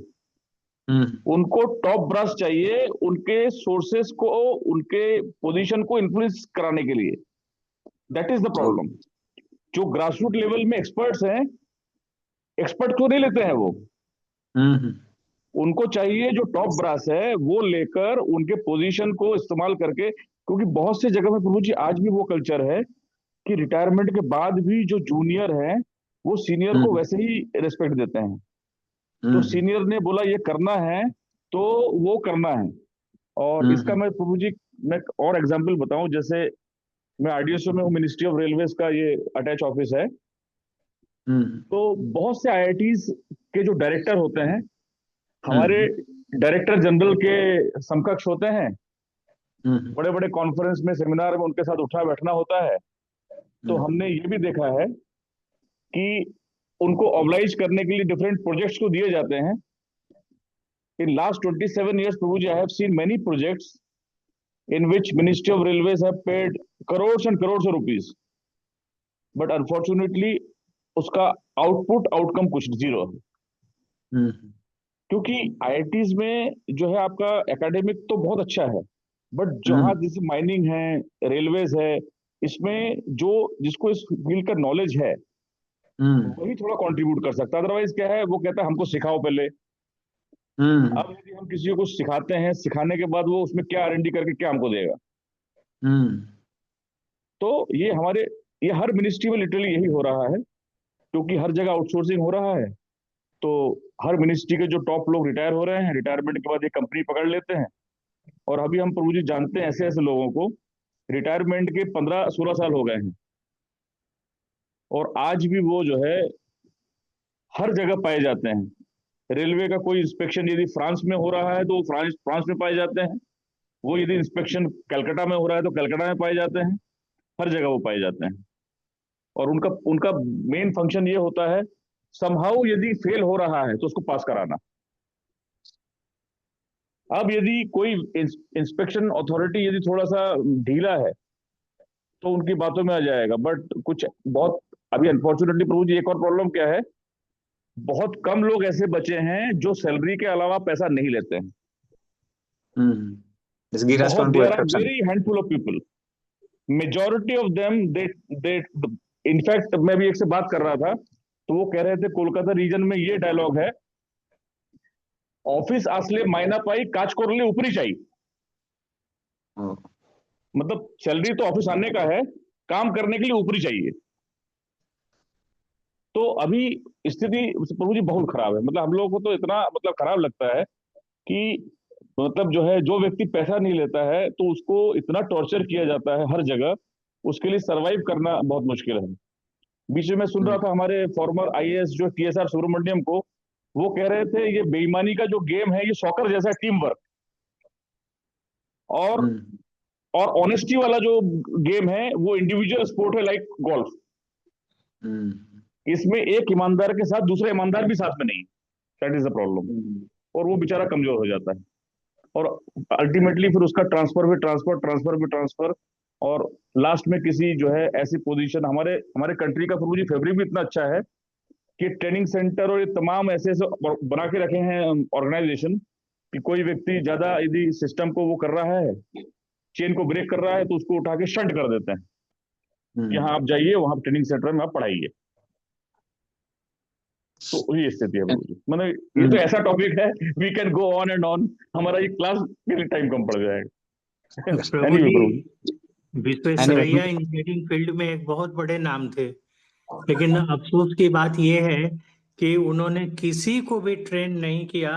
Speaker 1: हम्म
Speaker 4: उनको टॉप ब्रास चाहिए, उनके सोर्सेस को, उनके पोजीशन को इन्फ्लुएंस कराने के लिए। That is the
Speaker 1: oh,
Speaker 4: problem. जो ग्रास रूट लेवल में एक्सपर्ट्स हैं, एक्सपर्ट क्यों नहीं लेते हैं वो?
Speaker 1: हम्म
Speaker 4: उनको चाहिए जो टॉप ब्रास है वो लेकर उनके पोजीशन को इस्तेमाल करके, क्योंकि बहुत से जगह में प्रभु जी आज भी वो कल्चर है कि रिटायरमेंट के बाद भी जो जूनियर हैं वो सीनियर को
Speaker 1: हम्म
Speaker 4: वैसे ही रिस्पेक्ट देते हैं। तो
Speaker 1: हम्म
Speaker 4: सीनियर ने बोला ये करना है तो वो करना है। और इसका
Speaker 1: हम्म
Speaker 4: मैं प्रभु जी, मैं एक और एग्जांपल बताऊं, जैसे मैं आरडीएसओ में हूँ, मिनिस्ट्री ऑफ रेलवेज का ये अटैच ऑफिस है।
Speaker 1: हम्म
Speaker 4: तो बहुत से आईआईटीज के जो डायरेक्टर होते हैं, हमारे
Speaker 1: हम्म
Speaker 4: डायरेक्टर जनरल के समकक्ष होते हैं।
Speaker 1: हम्म
Speaker 4: बड़े बड़े कॉन्फ्रेंस में, सेमिनार में उनके साथ उठा बैठना होता है। तो
Speaker 1: हम्म
Speaker 4: हमने ये भी देखा है कि उनको ऑब्लाइज करने के लिए डिफरेंट प्रोजेक्ट्स को दिए जाते हैं। In last 27 years Prabhu ji, I have seen many projects in which Ministry of Railways have paid crores and crores of rupees, but unfortunately उसका आउटकम कुछ जीरो है।
Speaker 1: हम्म
Speaker 4: क्योंकि आईआईटीज में जो है आपका एकेडमिक तो बहुत अच्छा है, बट जहाँ
Speaker 1: हम्म
Speaker 4: जैसे माइनिंग है, रेलवेज है, इसमें जो जिसको इस फील्ड का नॉलेज है
Speaker 1: हम्म
Speaker 4: वही थोड़ा कंट्रीब्यूट कर सकता है। अदरवाइज क्या है, वो कहता है हमको सिखाओ पहले।
Speaker 1: हम्म
Speaker 4: अब यदि हम किसी को सिखाते हैं, सिखाने के बाद वो उसमें क्या आर&डी करके क्या हमको देगा?
Speaker 1: हम्म
Speaker 4: तो ये हर मिनिस्ट्री में लिटरली यही हो रहा है, क्योंकि हर जगह आउटसोर्सिंग हो रहा है। तो हर मिनिस्ट्री के जो टॉप लोग रिटायर हो रहे हैं, रिटायरमेंट के बाद ये कंपनी पकड़ लेते हैं। और अभी हम प्रभु जी जानते हैं ऐसे ऐसे लोगों को, रिटायरमेंट के 15-16 साल हो गए हैं, और आज भी वो जो है हर जगह पाए जाते हैं। रेलवे का कोई इंस्पेक्शन यदि फ्रांस में हो रहा है तो वो फ्रांस फ्रांस में पाए जाते हैं। वो यदि इंस्पेक्शन कलकत्ता में हो रहा है तो कलकत्ता में पाए जाते हैं। हर जगह वो पाए जाते हैं। और उनका उनका मेन फंक्शन ये होता है, समहाउ यदि फेल हो रहा है तो उसको पास कराना। अब यदि कोई इंस्पेक्शन अथॉरिटी यदि थोड़ा सा ढीला है तो उनकी बातों में आ जाएगा, बट कुछ बहुत अभी अनफॉर्चुनेटली प्रभु जी एक और प्रॉब्लम क्या है, बहुत कम लोग ऐसे बचे हैं जो सैलरी के अलावा पैसा नहीं लेते हैं।
Speaker 1: जैसे गिराज
Speaker 4: बहुत,
Speaker 1: tone to
Speaker 4: there are
Speaker 1: exception.
Speaker 4: Very handful of people, majority of them they in fact मैं भी एक से बात कर रहा था तो वो कह रहे थे कोलकाता रीजन में ये डायलॉग है, ऑफिस आसले मायना पाई काज कोरले ऊपरी चाहिए। मतलब सैलरी तो ऑफिस आने का है, काम करने के लिए ऊपरी चाहिए। तो अभी स्थिति प्रभु जी बहुत खराब है। मतलब हम लोगों को तो इतना मतलब खराब लगता है कि मतलब जो है, जो व्यक्ति पैसा नहीं लेता है तो उसको इतना टॉर्चर किया जाता है हर जगह, उसके लिए सरवाइव करना बहुत मुश्किल है। बीच में मैं सुन रहा था हमारे फॉर्मर आईएएस जो टीएसआर सुब्रमण्यम को, वो कह रहे थे ये बेईमानी का जो गेम है ये सॉकर जैसा टीम वर्क। और और ऑनेस्टी वाला जो गेम है वो इंडिविजुअल स्पोर्ट है, लाइक गोल्फ। इसमें एक ईमानदार के साथ दूसरा ईमानदार भी साथ में नहीं, दैट इज द प्रॉब्लम। और वो बेचारा कमजोर हो जाता है, और अल्टीमेटली फिर उसका ट्रांसफर, और लास्ट में किसी जो है ऐसी पोजीशन, हमारे कंट्री का प्रभु जी फैब्रिक भी इतना अच्छा है कि ट्रेनिंग सेंटर और ये तमाम ऐसे ऐसे बना के रखे हैं ऑर्गेनाइजेशन, कि कोई व्यक्ति ज्यादा यदि सिस्टम को वो कर रहा है, चेन को ब्रेक कर रहा है, तो उसको उठा के शंट कर देते हैं कि हाँ आप जाइए वहां ट्रेनिंग सेंटर में आप पढ़ाइए। तो ये स्थिति है प्रभु जी। मतलब ये तो ऐसा टॉपिक है, we can go on and on, हमारा ये क्लास के लिए टाइम कम पड़ जाएगा।
Speaker 3: Prabhu
Speaker 4: Anyway,
Speaker 3: ji,
Speaker 4: Prabhu ji.
Speaker 3: Visvesvaraya engineering field में एक बहुत बड़े नाम थे, लेकिन अफसोस की बात यह है कि उन्होंने किसी को भी ट्रेन नहीं किया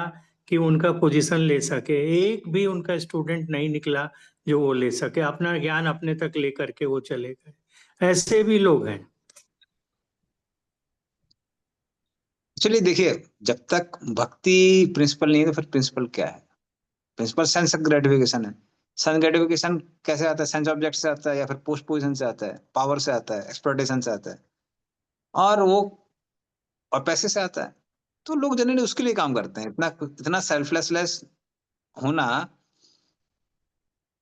Speaker 3: कि उनका पोजीशन ले सके। एक भी उनका स्टूडेंट नहीं निकला जो वो ले सके, अपना ज्ञान अपने तक लेकर के वो चले गए। ऐसे भी लोग हैं।
Speaker 1: चलिए देखिए, जब तक भक्ति प्रिंसिपल नहीं है तो फिर प्रिंसिपल क्या है? प्रिंसिपल सेंस ग्रेटिफिकेशन है। सेंस ग्रेटिफिकेशन कैसे आता है? सेंस ऑब्जेक्ट से आता है, या फिर पोस्ट पोजिशन से आता है, पावर से आता है, एक्सप्लॉइटेशन से आता है, और वो और पैसे से आता है। तो लोग जनरली उसके लिए काम करते हैं। इतना इतना सेल्फलेसलेस होना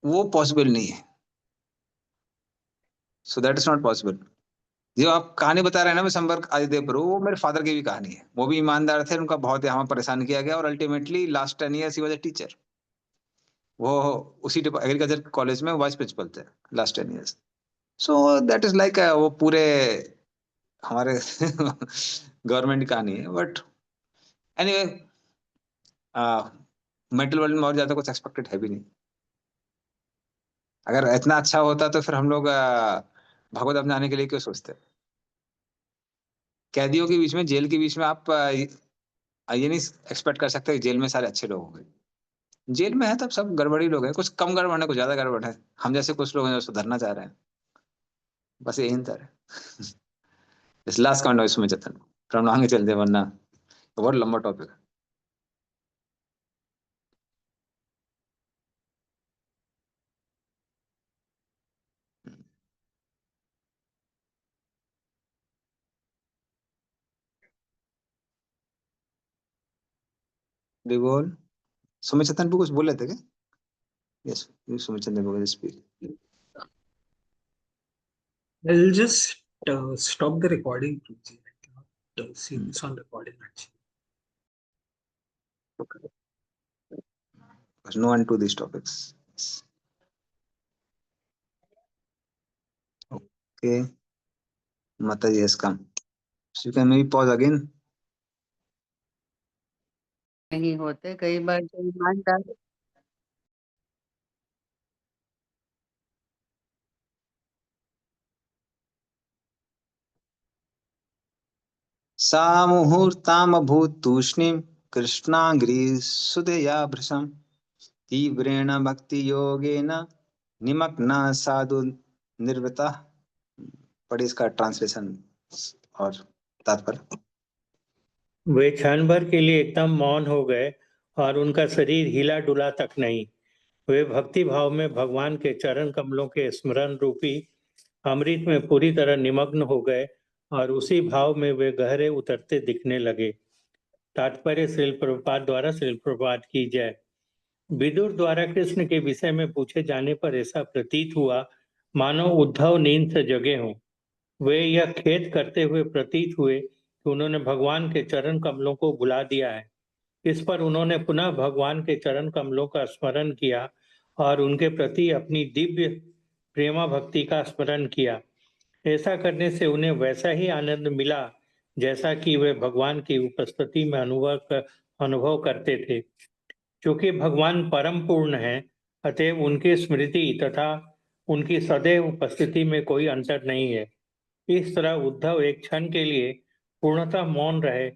Speaker 1: वो पॉसिबल नहीं है। So that is not possible. जो आप कहानी बता रहे हैं ना, मैं संपर्क आदिदेव प्रभु, वो मेरे फादर की भी कहानी है। वो भी ईमानदार थे, उनका बहुत यहाँ परेशान किया गया, और ultimately last 10 years he was a teacher. वो उसी एग्रीकल्चर कॉलेज में वाइस प्रिंसिपल थे last 10 years. So that is like वो पूरे हमारे गवर्नमेंट की कहानी है। बट एनीवे, मेंटल वर्ल्ड में और ज्यादा कुछ एक्सपेक्टेड है भी नहीं। अगर इतना अच्छा होता तो फिर हम लोग भगवत धाम जाने के लिए क्यों सोचते? कैदियों के बीच में, जेल के बीच में आप ये नहीं एक्सपेक्ट कर सकते कि जेल में सारे अच्छे लोग होंगे। जेल में है तब सब गड़बड़ी लोग हैं, कुछ कम गड़बड़ है, कुछ ज्यादा गड़बड़ है। हम जैसे कुछ लोग हैं जो सुधरना चाह रहे हैं, बस यही अंतर है। इस लास्ट कमेंट इसमें चेतन फिर हम आगे चलते हैं, वरना तो बहुत लंबा टॉपिक है। बोल, सुमित चेतन भी कुछ बोले थे क्या? यस, सुमित चेतन को speak.
Speaker 5: I'll just stop the recording. Prithvi. I cannot see this on recording actually.
Speaker 1: No one to these topics. Okay, Mataji has come. So you can maybe pause again.
Speaker 6: नहीं होते कई बार जो ईमानदार
Speaker 1: सा मुहूर्तामभूत तूष्णीं कृष्णाग्रिसुदया भृशं तीव्रेण भक्ति योगेन निमग्ना साधु निर्वृता। पढ़िए इसका ट्रांसलेशन और तात्पर्य।
Speaker 3: वे क्षण भर के लिए एकदम मौन हो गए और उनका शरीर हिला डुला तक नहीं। वे भक्ति भाव में भगवान के चरण कमलों के स्मरण रूपी अमृत में पूरी तरह निमग्न हो गए और उसी भाव में वे गहरे उतरते दिखने लगे। तात्पर्य श्रील प्रभुपाद द्वारा श्रील प्रभुपाद की जय। विदुर द्वारा कृष्ण के विषय में पूछे जाने पर ऐसा प्रतीत हुआ मानो उद्धव नींद से जगे हों। वे यह खेद करते हुए प्रतीत हुए कि उन्होंने भगवान के चरण कमलों को भुला दिया है। इस पर उन्होंने पुनः भगवान के चरण कमलों का स्मरण किया और उनके प्रति अपनी दिव्य प्रेमा भक्ति का स्मरण किया। ऐसा करने से उन्हें वैसा ही आनंद मिला जैसा कि वे भगवान की उपस्थिति में अनुभव करते थे। क्योंकि भगवान परम पूर्ण है, अतएव उनकी स्मृति तथा उनकी सदैव उपस्थिति में कोई अंतर नहीं है। इस तरह उद्धव एक क्षण के लिए पूर्णतः मौन रहे,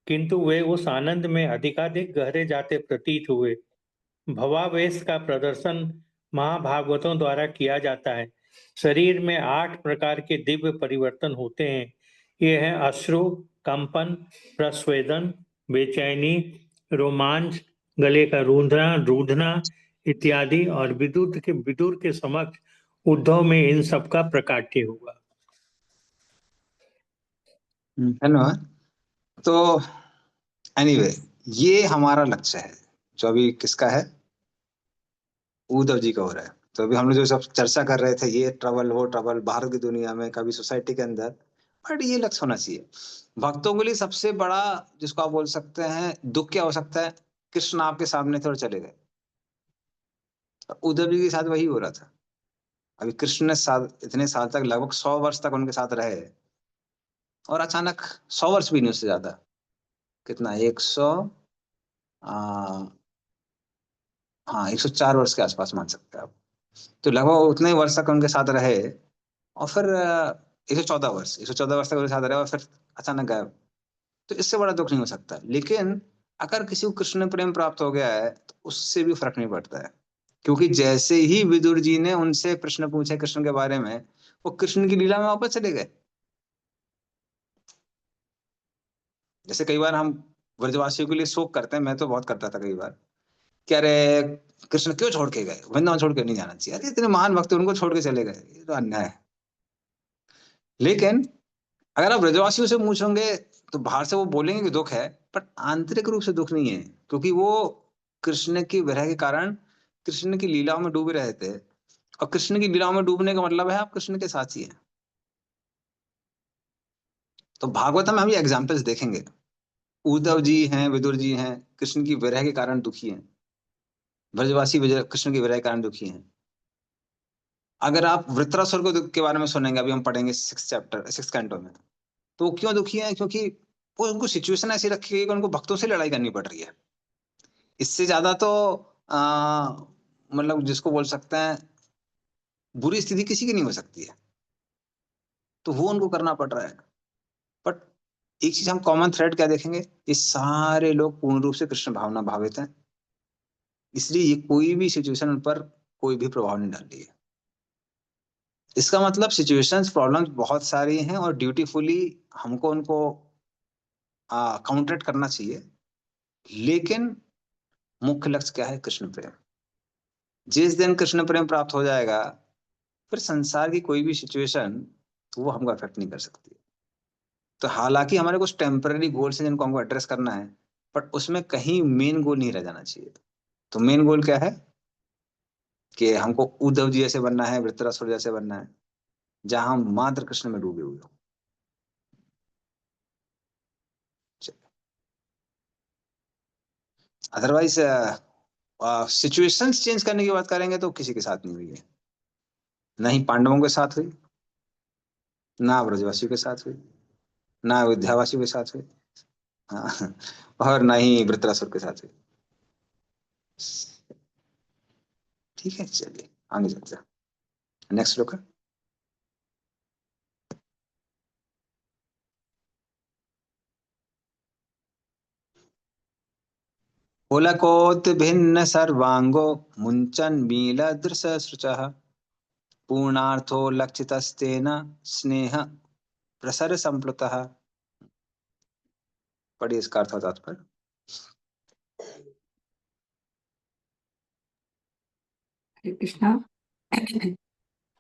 Speaker 3: किंतु वे उस आनंद में अधिकाधिक गहरे जाते प्रतीत हुए। भवावेश का प्रदर्शन महाभागवतों द्वारा किया जाता है। शरीर में 8 प्रकार के दिव्य परिवर्तन होते हैं। ये हैं अश्रु, कंपन, प्रस्वेदन, बेचैनी, रोमांच, गले का रूंधना, इत्यादि, और विदुर के समक्ष उद्धव में इन सब का प्रकाट्य हुआ।
Speaker 1: धन्यवाद। तो एनीवे ये हमारा लक्ष्य है जो अभी किसका है, उद्धव जी का हो रहा है। तो अभी हम लोग जो सब चर्चा कर रहे थे, ये ट्रबल वो ट्रबल बाहर की दुनिया में, कभी सोसाइटी के अंदर, बट ये लक्ष्य होना चाहिए भक्तों के लिए। सबसे बड़ा जिसको आप बोल सकते हैं दुख क्या हो सकता है, कृष्ण आपके सामने थे और चले गए। उद्धव जी के साथ वही हो रहा था। अभी कृष्ण ने इतने साल तक, लगभग 100 वर्ष तक उनके साथ रहे, और अचानक 100 वर्ष भी नहीं, उससे ज्यादा, कितना 100 हाँ 104 वर्ष के आसपास मान सकते हैं आप। तो लगभग उतने ही वर्ष तक उनके साथ रहे, और फिर 114 वर्ष तक उनके साथ रहे, और फिर अचानक गायब। तो इससे बड़ा दुख नहीं हो सकता। लेकिन अगर किसी को कृष्ण प्रेम प्राप्त हो गया है तो उससे भी फर्क नहीं पड़ता है, क्योंकि जैसे ही विदुर जी ने उनसे प्रश्न पूछे कृष्ण के बारे में, वो कृष्ण की लीला में वापस चले गए। जैसे कई बार हम ब्रजवासियों के लिए शोक करते हैं, मैं तो बहुत करता था कई बार, कि अरे कृष्ण क्यों छोड़ के गए, वृंदावन छोड़ के नहीं जाना चाहिए, अरे इतने महान भक्त उनको छोड़ के चले गए, ये तो अन्याय है। लेकिन अगर आप ब्रजवासियों से पूछोगे तो बाहर से वो बोलेंगे कि दुख है, पर आंतरिक रूप से दुख नहीं है, क्योंकि वो कृष्ण की विरह के कारण कृष्ण की लीलाओं में डूबे रहे थे। और कृष्ण की लीलाओं में डूबने का मतलब है आप कृष्ण के साथी हैं। तो भागवतम में हम ये एग्जाम्पल्स देखेंगे। उद्धव जी हैं, विदुर जी हैं, कृष्ण की विरह के कारण दुखी हैं। ब्रजवासी कृष्ण की विरह के कारण दुखी हैं। अगर आप वृत्रासुर के बारे में सुनेंगे, अभी हम पढ़ेंगे 6 कैंटो में, तो वो क्यों दुखी है, क्योंकि वो उनको सिचुएशन ऐसी रखी गई कि उनको भक्तों से लड़ाई करनी पड़ रही है। इससे ज्यादा तो आ, मतलब जिसको बोल सकते हैं बुरी स्थिति किसी की नहीं हो सकती है, तो वो उनको करना पड़ रहा है। बट एक चीज हम कॉमन थ्रेड क्या देखेंगे, ये सारे लोग पूर्ण रूप से कृष्ण भावना भावित हैं, इसलिए ये कोई भी सिचुएशन उन पर कोई भी प्रभाव नहीं डाल रही है। इसका मतलब सिचुएशंस प्रॉब्लम्स बहुत सारी हैं, और ड्यूटीफुली हमको उनको काउंटरेट करना चाहिए। लेकिन मुख्य लक्ष्य क्या है, कृष्ण प्रेम। जिस दिन कृष्ण प्रेम प्राप्त हो जाएगा, फिर संसार की कोई भी सिचुएशन वो हमको अफेक्ट नहीं कर सकती। तो हालांकि हमारे कुछ टेम्पररी गोल्स हैं जिनको हमको एड्रेस करना है, बट उसमें कहीं मेन गोल नहीं रह जाना चाहिए। तो मेन गोल क्या है कि हमको उद्धव जी जैसे बनना है, वृत्रासुर जैसे बनना है, जहां हम मात्र कृष्ण में डूबे हुए हो। अदरवाइज सिचुएशंस चेंज करने की बात करेंगे तो किसी के साथ नहीं हुई है। ना ही पांडवों के साथ हुई, ना ब्रजवासियों के साथ हुई, ना विद्यावासियों के साथ हुई, हाँ, और ना ही वृत्रासुर के साथ हुई। ठीक है, चलिए आगे चलते हैं। नेक्स्ट श्लोक है। पुलकोत भिन्न सर्वांगो मुंचन मीलदृश शुचः पूर्णार्थो लक्षितस्तेन स्नेह प्रसर संप्लुतः। पढ़िए इसका अर्थ और तात्पर्य।
Speaker 2: हरे कृष्णा।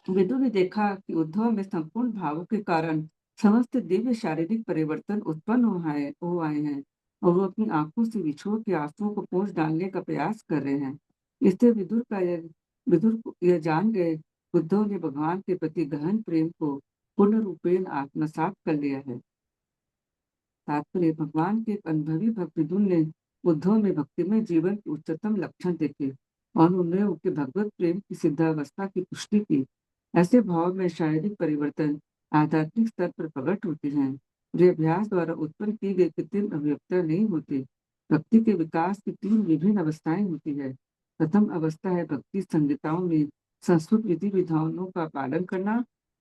Speaker 2: विदुर ने देखा कि उद्धव में संपूर्ण भावों के कारण समस्त दिव्य शारीरिक परिवर्तन उत्पन्न हो आए हैं, और वो अपनी आंखों से विछोड़ के आंसुओं को पोंछ डालने का प्रयास कर रहे हैं। इससे विदुर यह जान गए, उद्धव ने भगवान के प्रति गहन प्रेम को पूर्ण रूपेण आत्मसात कर लिया है। तात्पर्य, भगवान के एक अनुभवी भक्त विदुर ने उद्धव में भक्तिमय जीवन के उच्चतम लक्षण देखे, और उन्हें उनके भगवत प्रेम की सिद्धावस्था की पुष्टि की। ऐसे भाव में शारीरिक परिवर्तन आध्यात्मिक स्तर पर प्रकट होते हैं, जो अभ्यास द्वारा उत्पन्न की गई कृत्रिम अभिव्यक्तियां नहीं होती। भक्ति के विकास की 3 विभिन्न अवस्थाएं होती है। प्रथम अवस्था है भक्ति संहिताओं में संस्कृत विधि विधानों का पालन करना।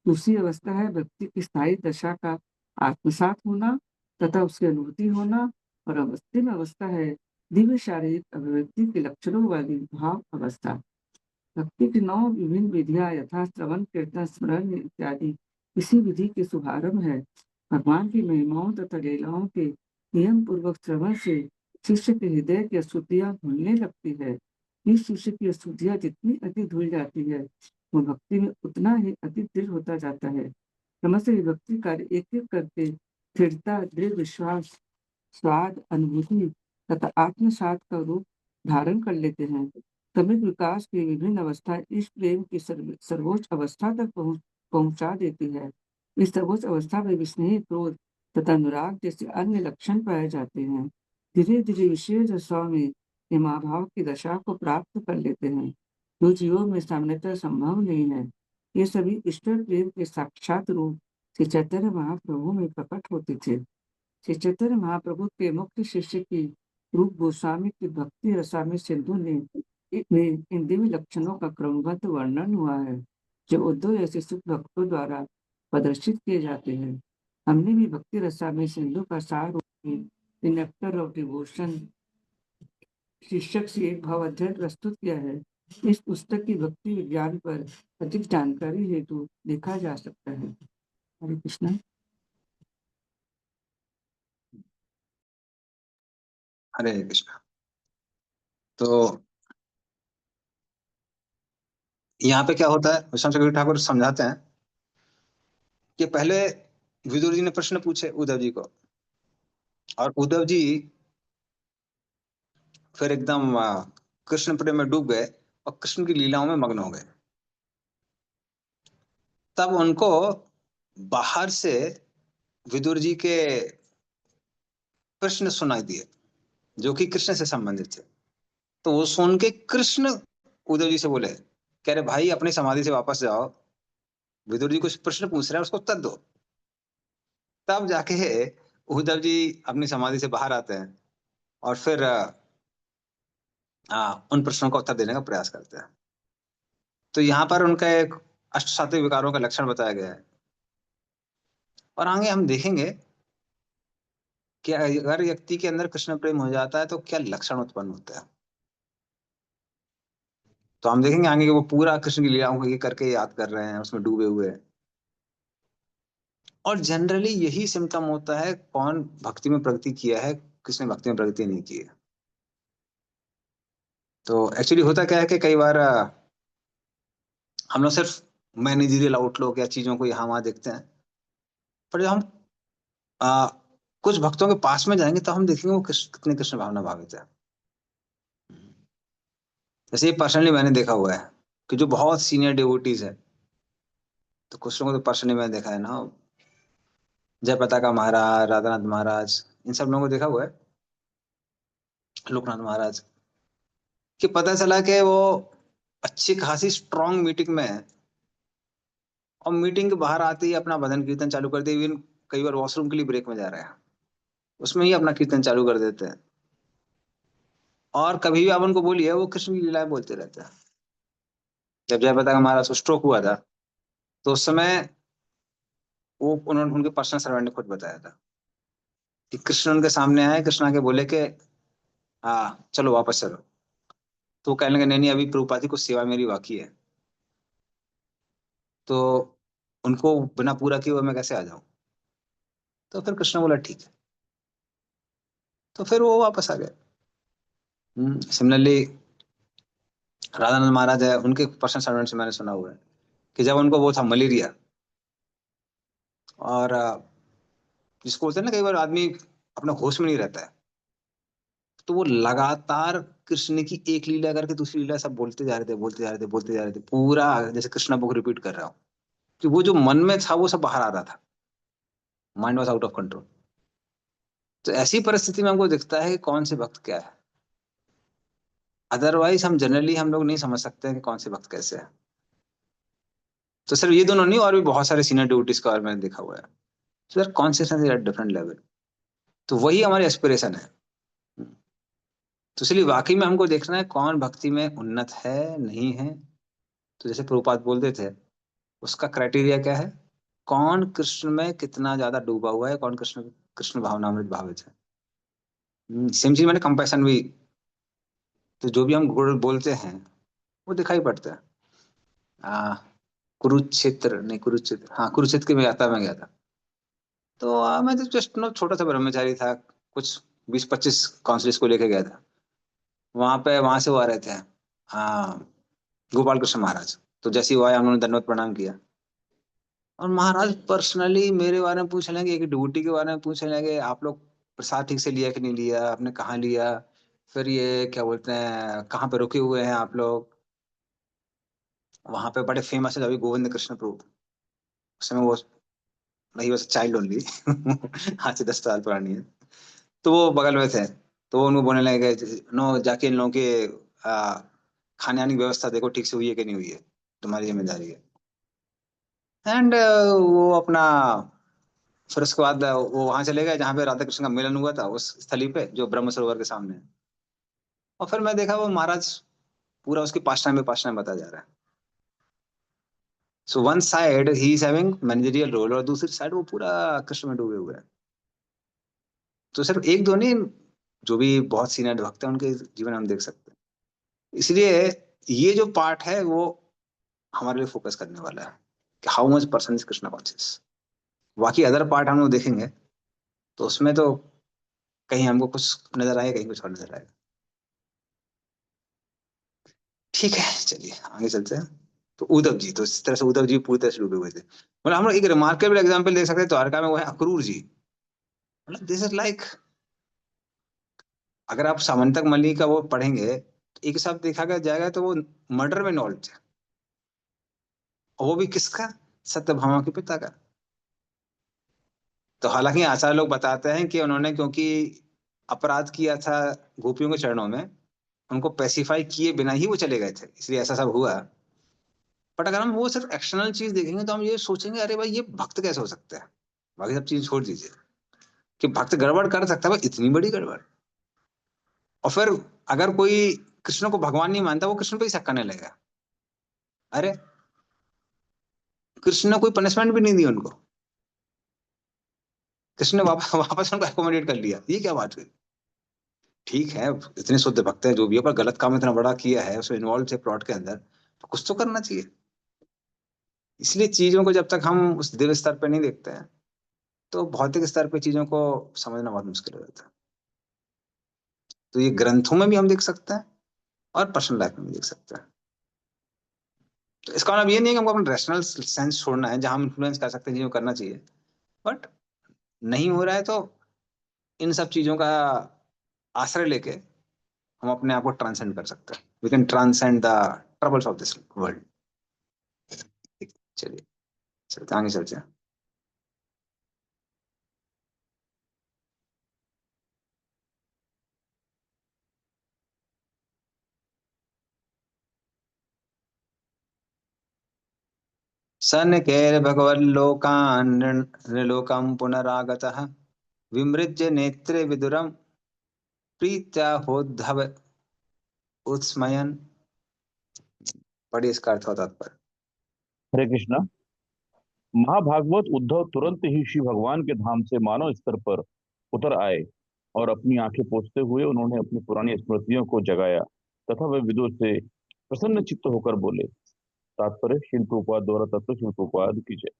Speaker 2: दूसरी अवस्था है भक्ति की स्थायी दशा का आत्मसात होना तथा उसकी अनुभूति होना। और अंतिम अवस्था है दिव्य शारीरिक अभिव्यक्ति के लक्षणों वाली भाव अवस्था। भक्ति की 9 विभिन्न विधियां यथा श्रवण, कीर्तन, स्मरण इत्यादि इसी विधि के शुभारंभ है। भगवान की महिमाओं तथा लीलाओं के नियम पूर्वक श्रवण से शिष्य के हृदय की अशुद्धियां धुलने लगती है, इस शिष्य की अशुद्धियां जितनी अधिक धुल जाती है, वो भक्ति में उतना ही अधिक दृढ़ होता जाता है। समस्त विभक्ति कार्य एक एक करके स्थिरता, दृढ़ विश्वास, स्वाद, अनुभूति तथा आत्मसात का रूप धारण कर लेते हैं। क्रमिक विकास की विभिन्न अवस्थाएं इस प्रेम की सर्वोच्च अवस्था तक पहुंचा देती है। इस सर्वोच्च अवस्था में विस्नेह, क्रोध तथा अनुराग जैसे अन्य लक्षण पाए जाते हैं। धीरे धीरे विशेष दशाओं में ये महाभाव की दशा को प्राप्त कर लेते हैं, जो जीवों में सामान्यतः संभव नहीं है। ये सभी ईश्वर प्रेम के साक्षात रूप श्री चैतन्य महाप्रभु में प्रकट होते थे। श्री चैतन्य महाप्रभु के मुख्य शिष्य की रूप गोस्वामी की भक्ति रसामृत सिंधु में इन दिव्य लक्षणों का क्रमबद्ध वर्णन हुआ है, जो उद्धव जैसे सुख भक्तों द्वारा प्रदर्शित किए जाते हैं। हमने भी भक्ति रसामृत सिंधु का सार रूप में द नेक्टर ऑफ डिवोशन शीर्षक से एक भाव अध्ययन प्रस्तुत किया है। इस पुस्तक की भक्ति विज्ञान पर अधिक जानकारी हेतु देखा जा सकता है। हरे कृष्णा।
Speaker 1: हरे कृष्णा। तो यहाँ पे क्या होता है, विश्वनाथ चक्रवर्ती ठाकुर समझाते हैं कि पहले विदुर जी ने प्रश्न पूछे उद्धव जी को, और उद्धव जी फिर एकदम कृष्ण प्रेम में डूब गए और कृष्ण की लीलाओं में मग्न हो गए। तब उनको बाहर से विदुर जी के प्रश्न सुनाई दिए जो कि कृष्ण से संबंधित थे। तो वो सुन के कृष्ण उद्धव जी से बोले, कह रहे भाई अपनी समाधि से वापस जाओ, विदुर जी कुछ प्रश्न पूछ रहे हैं, उसको उत्तर दो। तब जाके उद्धव जी अपनी समाधि से बाहर आते हैं और फिर उन प्रश्नों का उत्तर देने का प्रयास करते हैं। तो यहाँ पर उनका एक अष्ट सात्विक विकारों का लक्षण बताया गया है। और आगे हम देखेंगे कि अगर व्यक्ति के अंदर कृष्ण प्रेम हो जाता है तो क्या लक्षण उत्पन्न होता है। तो हम देखेंगे आगे कि वो पूरा कृष्ण की लीलाओं को ये करके याद कर रहे हैं, उसमें डूबे हुए हैं। और जनरली यही सिम्टम होता है कौन भक्ति में प्रगति किया है, किसने भक्ति में प्रगति नहीं की है। तो एक्चुअली होता क्या है कि कई बार हम लोग सिर्फ मैनेजरियल आउटलुक या चीजों को यहाँ वहां देखते हैं, पर जब हम आ, कुछ भक्तों के पास में जाएंगे तो हम देखेंगे वो कितने कृष्ण भावना भावित है। जैसे पर्सनली मैंने देखा हुआ है कि जो बहुत सीनियर डिवोटीज है, तो कुछ लोगों को तो पर्सनली मैंने देखा है ना, जय पताका महाराज, राधानाथ महाराज, इन सब लोगों को देखा हुआ है, लोकनाथ महाराज, कि पता चला कि वो अच्छी खासी स्ट्रॉन्ग मीटिंग में है और मीटिंग के बाहर आते ही अपना भजन कीर्तन चालू कर दिए। इवन कई बार वॉशरूम के लिए ब्रेक में जा रहे हैं, उसमें ही अपना कीर्तन चालू कर देते हैं। और कभी भी आप उनको बोलिए, वो कृष्ण की लीलाएं बोलते रहते हैं। जब जय पताका महाराज को स्ट्रोक हुआ था तो उस समय वो उन्होंने उनके पर्सनल सर्वेंट ने खुद बताया था कि कृष्ण उनके सामने आए, कृष्ण आके बोले कि हाँ चलो वापस चलो। तो वो कहने लगे नहीं नहीं, अभी प्रभुपाद जी को सेवा मेरी बाकी है, तो उनको बिना पूरा किए हुए मैं कैसे आ जाऊं। तो फिर कृष्ण बोला ठीक है, तो फिर वो वापस आ गए। सिमिलरली राधानंद महाराज है, उनके पर्सनल सर्वेंट से मैंने सुना हुआ है कि जब उनको वो था मलेरिया, और जिसको बोलते हैं ना कई बार आदमी अपने होश में नहीं रहता है, तो वो लगातार कृष्ण की एक लीला करके दूसरी लीला सब बोलते जा रहे थे, बोलते जा रहे थे, बोलते जा रहे थे, पूरा जैसे कृष्णा बुक रिपीट कर रहा हूँ, कि वो जो मन में था वो सब बाहर आ रहा था, mind was out of control. तो ऐसी परिस्थिति में हमको दिखता है कि कौन से भक्त क्या है। अदरवाइज हम जनरली हम लोग नहीं समझ सकते हैं कि कौन से भक्त कैसे है। तो सिर्फ ये दोनों नहीं, और भी बहुत सारे सीनियर ड्यूटीज का और मैंने देखा हुआ है। तो यार कॉन्सियसनेस एट डिफरेंट लेवल, तो वही हमारी एस्पिरेशन है। तो इसलिए वाकई में हमको देखना है कौन भक्ति में उन्नत है नहीं है। तो जैसे प्रभुपाद बोलते थे, उसका क्राइटेरिया क्या है, कौन कृष्ण में कितना ज्यादा डूबा हुआ है, कौन कृष्ण कृष्ण भावनामृत भावित है। सेम चीज मैंने कंपैशन भी, तो जो भी हम गुण बोलते हैं वो दिखाई पड़ता है। आ, कुरुक्षेत्र नहीं, कुरुक्षेत्र, हाँ कुरुक्षेत्र के में यात्रा में गया था। तो मैं तो जस्ट नो छोटा सा ब्रह्मचारी था, कुछ 20-25 काउंसलर्स को लेके गया था। वहां पे वहां से वो आ रहे थे, गोपाल कृष्ण महाराज। तो जैसे ही वो आया उन्होंने दंडवत प्रणाम किया, और महाराज पर्सनली मेरे बारे में पूछने लगे, एक ड्यूटी के बारे में पूछने लगे, आप लोग प्रसाद ठीक से लिया कि नहीं लिया, आपने कहाँ लिया, फिर ये क्या बोलते हैं कहाँ पे रुके हुए हैं आप लोग। वहां पे बड़े फेमस है अभी गोविंद कृष्ण प्रभु, उस समय वो नहीं, बस चाइल्ड ओनली आज से 10 साल पुरानी है। तो वो बगल में थे, तो वो उनको बोलने लगे, नो जाके इन लोगों के आ, खाने आने की व्यवस्था देखो ठीक से हुई है कि नहीं हुई है, तुम्हारी जिम्मेदारी है। एंड वो अपना, फिर उसके बाद वो वहां चले गए जहाँ पे राधा कृष्ण का मिलन हुआ था, उस स्थली पे जो ब्रह्म सरोवर के सामने है। और फिर मैं देखा वो महाराज पूरा उसकी पास टाइम बताया जा रहा है। सो वन साइड ही इज हैविंग मैनेजरियल रोल, और दूसरी साइड वो पूरा कृष्ण में डूबे हुए हैं। तो सिर्फ एक दो नहीं, जो भी बहुत सीनियर भक्त हैं उनके जीवन हम देख सकते हैं। इसलिए ये जो पार्ट है वो हमारे लिए फोकस करने वाला है कि how much person is Krishna conscious. बाकी अदर पार्ट हम लोग देखेंगे तो उसमें तो कहीं हमको कुछ नजर आएगा, कहीं कुछ और नजर आएगा। ठीक है, चलिए आगे चलते हैं। तो उद्धव जी, तो इस तरह से उद्धव जी पूरी तरह से डूबे हुए थे। मतलब हम लोग एक रिमार्केबल एग्जांपल देख सकते हैं द्वारका में, वो है अक्रूर जी। मतलब दिस इज लाइक, अगर आप सामंतक मणि का वो पढ़ेंगे तो एक हिसाब देखा गया जाएगा तो वो मर्डर में इन्वॉल्व थे, और वो भी किसका, सत्यभामा के पिता का। तो हालांकि आचार्य लोग बताते हैं कि उन्होंने क्योंकि अपराध किया था गोपियों के चरणों में, उनको पेसिफाई किए बिना ही वो चले गए थे, इसलिए ऐसा सब हुआ। बट अगर हम वो सिर्फ एक्सटर्नल चीज देखेंगे तो हम ये सोचेंगे अरे भाई ये भक्त कैसे हो सकता है। बाकी सब चीज छोड़ दीजिए, कि भक्त गड़बड़ कर सकता है, भाई इतनी बड़ी गड़बड़। और फिर अगर कोई कृष्ण को भगवान नहीं मानता वो कृष्ण पे ही शक करने लगेगा। अरे कृष्ण ने कोई पनिशमेंट भी नहीं दी उनको, कृष्ण ने वापस वापस उनको एकोमोडेट कर लिया, ये क्या बात हुई। ठीक है, इतने शुद्ध भक्त है जो भी है, पर गलत काम इतना बड़ा किया है, उसमें इन्वॉल्व थे प्लॉट के अंदर, तो कुछ तो करना चाहिए। इसलिए चीजों को जब तक हम उस दिव्य स्तर पे नहीं देखते हैं तो भौतिक स्तर पे चीजों को समझना बहुत मुश्किल हो जाता है। तो ये ग्रंथों में भी हम देख सकते हैं और पर्सनल लाइफ में भी देख सकते हैं। तो इसका मतलब ये नहीं है कि हमको अपना रैशनल सेंस छोड़ना है जहां हम इन्फ्लुएंस कर सकते हैं चीजों को करना चाहिए। बट नहीं हो रहा है तो इन सब चीजों का आश्रय लेके हम अपने आप को ट्रांसेंड कर सकते हैं। We can transcend the troubles of this world. चलिए चलते आगे चलते हैं। सन कैर भगवल्लोकान् नृलोकं पुनरागतः विमृज्य नेत्रे विदुरं प्रीत्या होद्धव उत्स्मयन्। पढ़िए इसका अर्थ और तात्पर्य।
Speaker 4: हरे कृष्णा। महाभागवत उद्धव तुरंत ही श्री भगवान के धाम से मानव स्तर पर उतर आए और अपनी आंखें पोंछते हुए उन्होंने अपनी पुरानी स्मृतियों को जगाया तथा वे विदुर से प्रसन्न चित्त होकर बोले। तात्पर्य श्रील प्रभुपाद द्वारा तत्व श्रील प्रभुपाद की जय।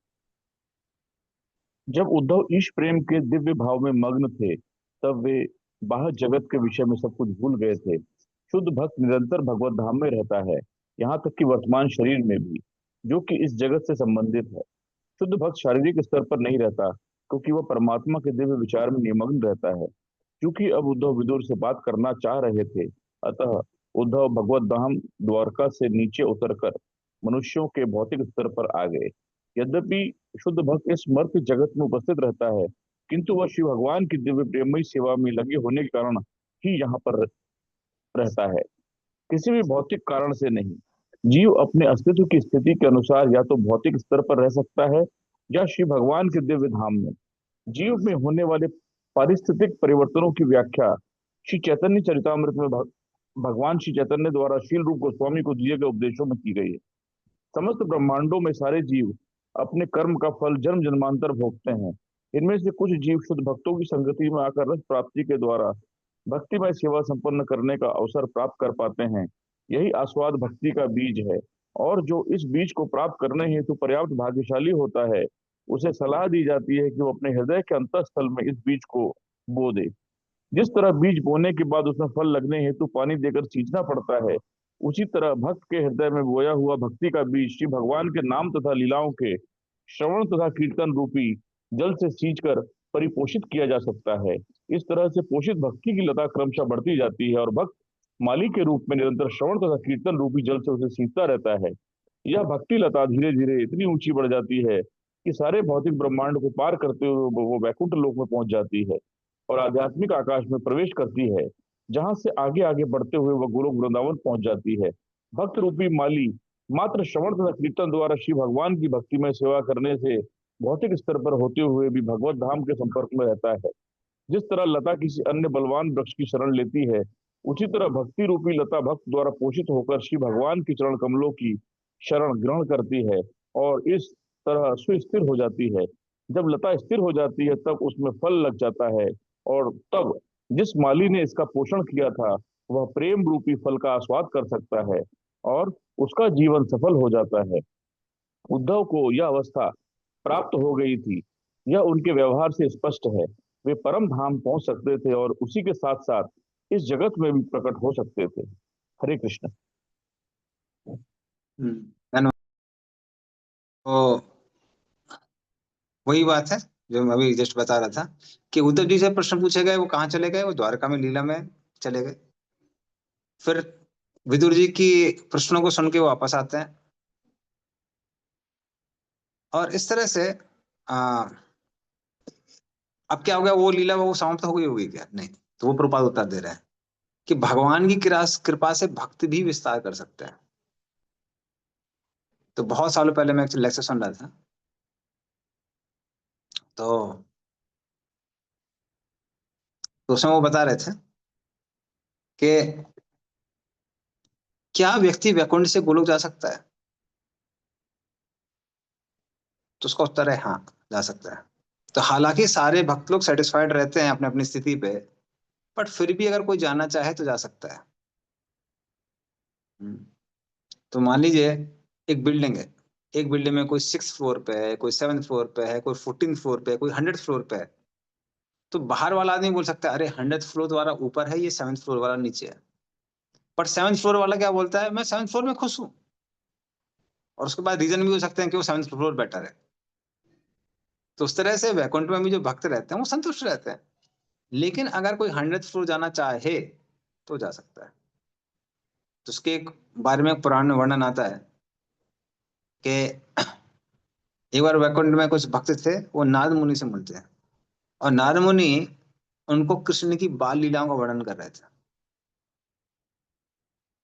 Speaker 4: जब उद्धव ईश प्रेम के दिव्य भाव में मग्न थे तब वे बाह्य जगत के विषय में सब कुछ भूल गए थे। शुद्ध भक्त निरंतर भगवत धाम में रहता है, यहाँ तक कि वर्तमान शरीर में भी, जो कि इस जगत से संबंधित है। शुद्ध भक्त शारीरिक स्तर पर नहीं रहता क्योंकि वह परमात्मा के दिव्य विचार में निमग्न रहता है। क्योंकि अब उद्धव विदुर से बात करना चाह रहे थे, अतः उद्धव भगवत धाम द्वारका से नीचे उतरकर मनुष्यों के भौतिक स्तर पर आ गए। यद्यपि शुद्ध भक्त इस मर्त्य जगत में उपस्थित रहता है, किंतु वह शिव भगवान की दिव्य प्रेममयी सेवा में लगे होने के कारण ही यहाँ पर रहता है, किसी भी भौतिक कारण से नहीं। जीव अपने अस्तित्व की स्थिति के अनुसार या तो भौतिक स्तर पर रह सकता है या श्री भगवान के दिव्य धाम में। जीव में होने वाले पारिस्थितिक परिवर्तनों की व्याख्या श्री चैतन्य चरितामृत में भगवान श्री चैतन्य द्वारा शील रूप गोस्वामी को दिए गए उपदेशों में की गई है। समस्त ब्रह्मांडों में सारे जीव अपने कर्म का फल जन्म जन्मांतर भोगते हैं। इनमें से कुछ जीव शुद्ध भक्तों की संगति में आकर रस प्राप्ति के द्वारा भक्तिमय सेवा संपन्न करने का अवसर प्राप्त कर पाते हैं। यही आस्वाद भक्ति का बीज है, और जो इस बीज को प्राप्त करने हेतु पर्याप्त भाग्यशाली होता है उसे सलाह दी जाती है कि वो अपने हृदय के अंतःस्थल में इस बीज को बो दे। जिस तरह बीज बोने के बाद उसमें फल लगने हेतु पानी देकर सींचना पड़ता है, उसी तरह भक्त के हृदय में बोया हुआ भक्ति का बीज श्री भगवान के नाम तथा लीलाओं के श्रवण तथा कीर्तन रूपी जल से सींचकर परिपोषित किया जा सकता है। इस तरह से पोषित भक्ति की लता क्रमशः बढ़ती जाती है और भक्त माली के रूप में निरंतर श्रवण तथा कीर्तन रूपी जल से उसे सींचता रहता है। यह भक्ति लता धीरे धीरे इतनी ऊंची बढ़ जाती है कि सारे भौतिक ब्रह्मांड को पार करते हुए वो वैकुंठ लोक में पहुंच जाती है और आध्यात्मिक आकाश में प्रवेश करती है, जहां से आगे आगे बढ़ते हुए वह गोलोक वृंदावन पहुंच जाती है। भक्त रूपी माली मात्र श्रवण तथा कीर्तन द्वारा श्री भगवान की भक्ति में सेवा करने से भौतिक स्तर पर होते हुए भी भगवत धाम के संपर्क में रहता है। जिस तरह लता किसी अन्य बलवान वृक्ष की शरण लेती है, उसी तरह भक्ति रूपी लता भक्त द्वारा पोषित होकर श्री भगवान की चरण कमलों की शरण ग्रहण करती है और इस तरह सुस्थिर हो जाती है। जब लता स्थिर हो जाती है तब उसमें फल लग जाता है और तब जिस माली ने इसका पोषण किया था वह प्रेम रूपी फल का आस्वाद कर सकता है और उसका जीवन सफल हो जाता है। उद्धव को यह अवस्था प्राप्त हो गई थी, यह उनके व्यवहार से स्पष्ट है। वे परम धाम पहुंच सकते थे और उसी के साथ साथ इस जगत में भी प्रकट हो सकते थे। हरे कृष्ण।
Speaker 1: धन्यवाद। तो वही बात है जो मैं अभी जस्ट बता रहा था कि उद्धव जी से प्रश्न पूछे गए, वो कहाँ चले गए? वो द्वारका में लीला में चले गए। फिर विदुर जी की प्रश्नों को सुन के वो वापस आते हैं और इस तरह से अब क्या हो गया? वो लीला वो समाप्त हो गई होगी क्या? नहीं। तो वो प्रभुपाद उत्तर दे रहे हैं कि भगवान की कृपा से भक्त भी विस्तार कर सकते हैं। तो बहुत सालों पहले मैं एक लेक्चर सुन रहा था, तो उसमें वो बता रहे थे कि क्या व्यक्ति वैकुंठ से गोलोक जा सकता है? तो उसका उत्तर है हाँ, जा सकता है। तो हालांकि सारे भक्त लोग सेटिस्फाइड रहते हैं अपने अपनी स्थिति पे, बट फिर भी अगर कोई जाना चाहे तो जा सकता है। हम्म। तो मान लीजिए एक बिल्डिंग है, एक बिल्डिंग में कोई 6th फ्लोर पे है, कोई 7th फ्लोर पे है, कोई 14th फ्लोर पे है, कोई 100th फ्लोर पे है। तो बाहर वाला आदमी बोल सकता है अरे 100th फ्लोर वाला ऊपर है, ये 7th फ्लोर वाला नीचे है। पर 7th फ्लोर वाला क्या बोलता है? मैं 7th फ्लोर में खुश हूँ। और उसके बाद रीजन भी हो सकते हैं कि वो 7th फ्लोर बेटर है। तो उस तरह से वैकुंठ में भी जो भक्त रहते हैं वो संतुष्ट रहते हैं। लेकिन अगर कोई 100th फ्लोर जाना चाहे तो जा सकता है। तो उसके एक बारे में एक पुराण में वर्णन आता है कि एक बार वैकुंठ में कुछ भक्त थे, वो नारद मुनि से मिलते हैं और नारद मुनि उनको कृष्ण की बाल लीलाओं का वर्णन कर रहे थे।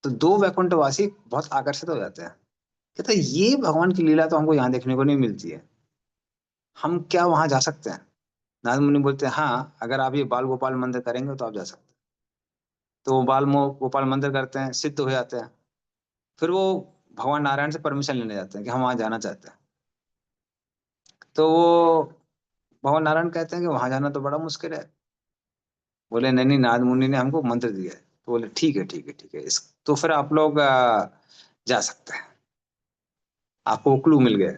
Speaker 1: तो दो वैकुंठवासी बहुत आकर्षित हो जाते हैं, कहते हैं ये भगवान की लीला तो हमको यहाँ देखने को नहीं मिलती है, हम क्या वहां जा सकते हैं? नारद मुनि बोलते हैं हाँ, अगर आप ये बाल गोपाल मंदिर करेंगे तो आप जा सकते हैं। तो वो गोपाल मंदिर करते हैं, सिद्ध हो जाते हैं। फिर वो भगवान नारायण से परमिशन लेने जाते हैं कि हम वहां जाना चाहते हैं। तो वो भगवान नारायण कहते हैं कि वहां जाना तो बड़ा मुश्किल है। बोले नहीं नहीं, नारद मुनि ने हमको मंत्र दिया है। तो बोले ठीक है ठीक है ठीक है, इस तो फिर आप लोग जा सकते हैं, आपको क्लू मिल गया।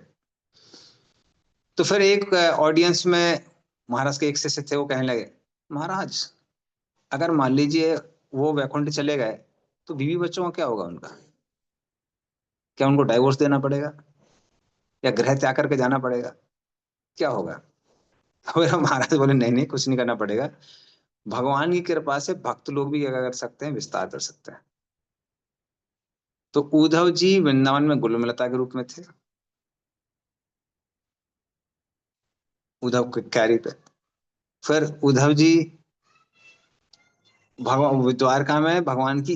Speaker 1: तो फिर एक ऑडियंस में महाराज के एक शिष्य थे, वो कहने लगे महाराज अगर मान लीजिए वो वैकुंठ चले गए तो बीवी बच्चों का क्या होगा? उनका क्या उनको डाइवोर्स देना पड़ेगा या गृह त्याग करके जाना पड़ेगा? क्या होगा? फिर महाराज बोले नहीं नहीं, कुछ नहीं करना पड़ेगा। भगवान की कृपा से भक्त लोग भी क्या कर सकते हैं? विस्तार कर सकते हैं। तो उद्धव जी वृंदावन में गुलमलता के रूप में थे, उद्धव के कैरी पे। फिर उद्धव जी भगवान द्वारका में भगवान की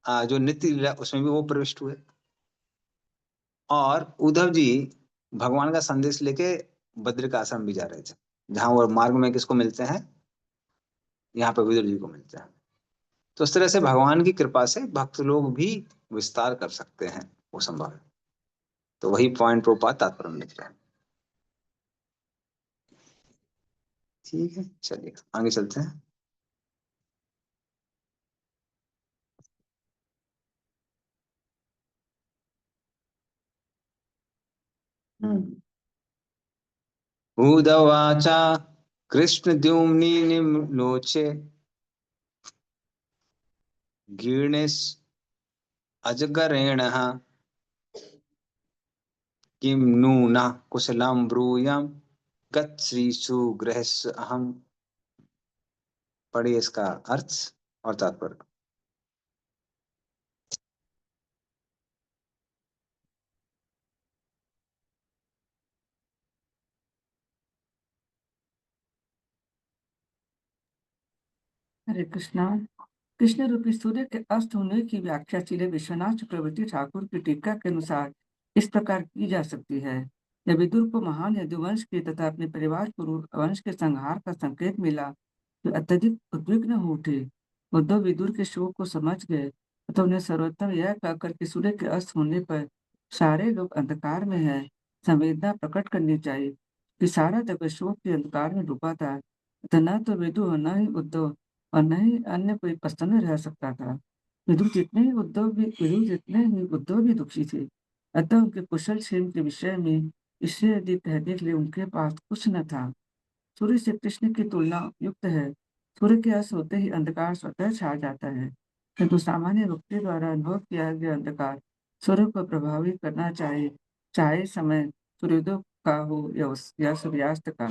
Speaker 1: जो नित्य लीला उसमें भी वो प्रविष्ट हुए। और उद्धव जी भगवान का संदेश लेके बद्रिक आश्रम भी जा रहे थे, जहां वो मार्ग में किसको मिलते हैं? यहाँ पे विदुर जी को मिलते हैं। तो इस तरह से भगवान की कृपा से भक्त लोग भी विस्तार कर सकते हैं, वो संभव है। तो वही पॉइंट प्रोपात तात्पर्य में लिख रहे हैं। ठीक है, चलिए आगे चलते हैं। उदवाचा कृष्ण द्युम्नि निम्लोचे गीर्णेश अजगरेणः किं नु न कुशलं ब्रूयाम गच्छ्रीषु गृहस्य अहम। पढ़िए इसका अर्थ और तात्पर्य।
Speaker 2: हरे कृष्णा। कृष्ण रूपी सूर्य के अस्त होने की व्याख्या श्री विश्वनाथ चक्रवर्ती ठाकुर की टीका के अनुसार इस प्रकार की जा सकती है। जब विदुर को महान यदुवंश के तथा अपने परिवार को वंश के संहार का संकेत मिला तो अत्यधिक उद्विग्न हो उठे। उद्धव विदुर के शोक को समझ गए तथा उन्हें सर्वोत्तम यह कहकर कि सूर्य के अस्त होने पर सारे लोग अंधकार में है, संवेदना प्रकट करनी चाहिए कि सारा जगत शोक के अंधकार में डूबा था। तथा न तो विदुर और न ही उद्धव और न ही अन्य कोई प्रसन्न रह सकता था। विदुर जितने ही उद्धव भी दुखी थे। अतः उनके कुशल क्षेम के विषय में इससे अधिक कहने के लिए उनके पास कुछ न था। सूर्य से कृष्ण की तुलना उपयुक्त है। सूर्य के अस्त होते ही अंधकार स्वतः छा जाता है, किंतु सामान्य व्यक्ति द्वारा अनुभव किया गया अंधकार सूर्य को प्रभावित करना चाहिए, चाहे समय सूर्योदय का हो या सूर्यास्त का।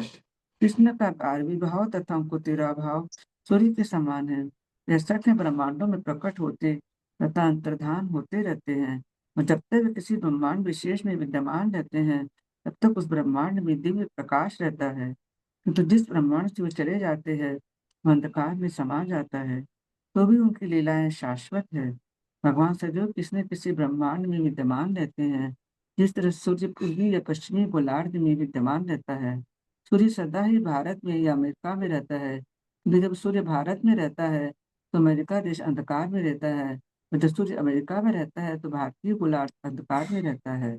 Speaker 2: कृष्ण का आविर्भाव तथा उनको तिराभाव सूर्य के समान है। जैसा कि ब्रह्मांडों में प्रकट होते तथा अंतर्धान होते रहते हैं और जब तक वे किसी ब्रह्मांड विशेष में विद्यमान रहते हैं तब तक उस ब्रह्मांड में दिव्य प्रकाश रहता है, किंतु जिस ब्रह्मांड से वे चले जाते हैं वह अंधकार में समा जाता है। तो भी उनकी लीलाएं शाश्वत है। भगवान सदैव किसी न किसी ब्रह्मांड में विद्यमान रहते हैं। जिस तरह सूर्य पूर्वी या पश्चिमी गोलार्ध में विद्यमान रहता है। सूर्य सदा ही भारत में या अमेरिका में रहता है, किंतु जब सूर्य भारत में रहता है तो अमेरिका देश अंधकार में रहता है, और जब सूर्य अमेरिका में रहता है तो भारतीय गोलार्ध अंधकार में रहता है।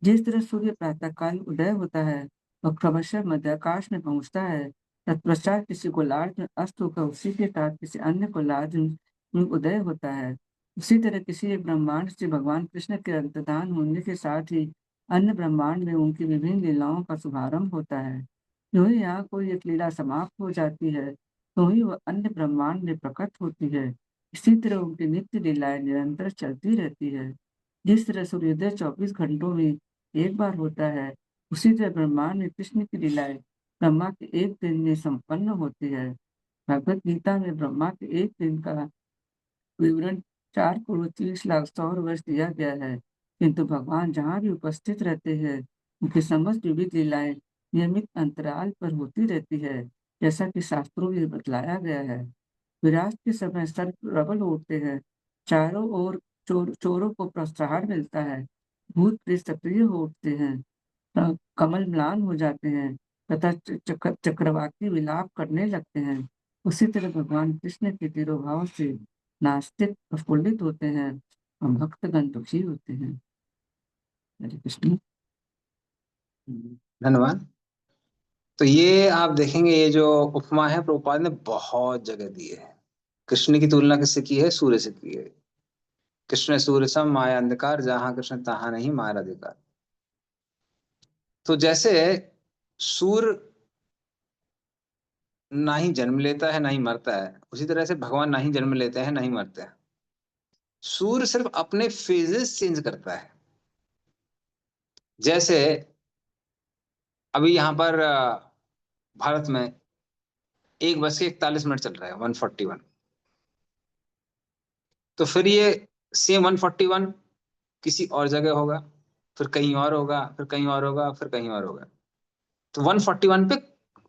Speaker 2: जिस तरह सूर्य प्रातःकाल उदय होता है और क्रमशः मध्याकाश में पहुंचता है, तत्पश्चात किसी गोलार्ध में अस्त होकर उसी के साथ किसी अन्य गोलार्ध में उदय होता है। उसी तरह किसी एक ब्रह्मांड से भगवान कृष्ण के अंतर्धान होने के साथ ही अन्य ब्रह्मांड में उनकी विभिन्न लीलाओं का शुभारंभ होता है। जो ही यहाँ कोई एक लीला समाप्त हो जाती है तो ही वह अन्य ब्रह्मांड में प्रकट होती है। इसी तरह उनकी नित्य लीलाएं निरंतर चलती रहती है। जिस तरह सूर्योदय 24 घंटों में एक बार होता है, उसी तरह ब्रह्मांड में कृष्ण की लीलाएं ब्रह्मा के एक दिन में संपन्न होती है। भगवत गीता में ब्रह्मा के एक दिन का विवरण 4 करोड़ 30 लाख सौर वर्ष दिया गया है, किंतु भगवान जहाँ भी उपस्थित रहते हैं उनकी समस्त विविध लीलाएं नियमित अंतराल पर होती रहती है, जैसा कि शास्त्रों में बतलाया गया है। विराट के समय सर्प प्रबल उठते हैं, चारों ओर चोरों को प्रोत्साहन मिलता है, भूत प्रेत सक्रिय हो उठते हैं, कमल म्लान हो जाते हैं तथा चक्रवाकी विलाप करने लगते हैं। उसी तरह भगवान कृष्ण के तिरोभाव से नास्तिक प्रफुल्लित होते हैं और भक्तगण दुखी होते हैं। हरे कृष्ण।
Speaker 1: धन्यवाद। तो ये आप देखेंगे, ये जो उपमा है प्रभुपाद ने बहुत जगह दी है। कृष्ण की तुलना किससे की है? सूर्य से की है। कृष्ण सूर्य सम माया अंधकार, जहां कृष्ण तहां नहीं माया अधिकार। तो जैसे सूर्य ना ही जन्म लेता है ना ही मरता है, उसी तरह से भगवान ना ही जन्म लेते हैं ना ही मरते हैं। सूर्य सिर्फ अपने फेजेस चेंज करता है। जैसे अभी यहाँ पर भारत में 1:41 चल रहा है, 141। तो फिर ये सेम 141 किसी और जगह होगा, फिर कहीं और होगा, फिर कहीं और होगा, फिर कहीं और होगा। तो 141 पे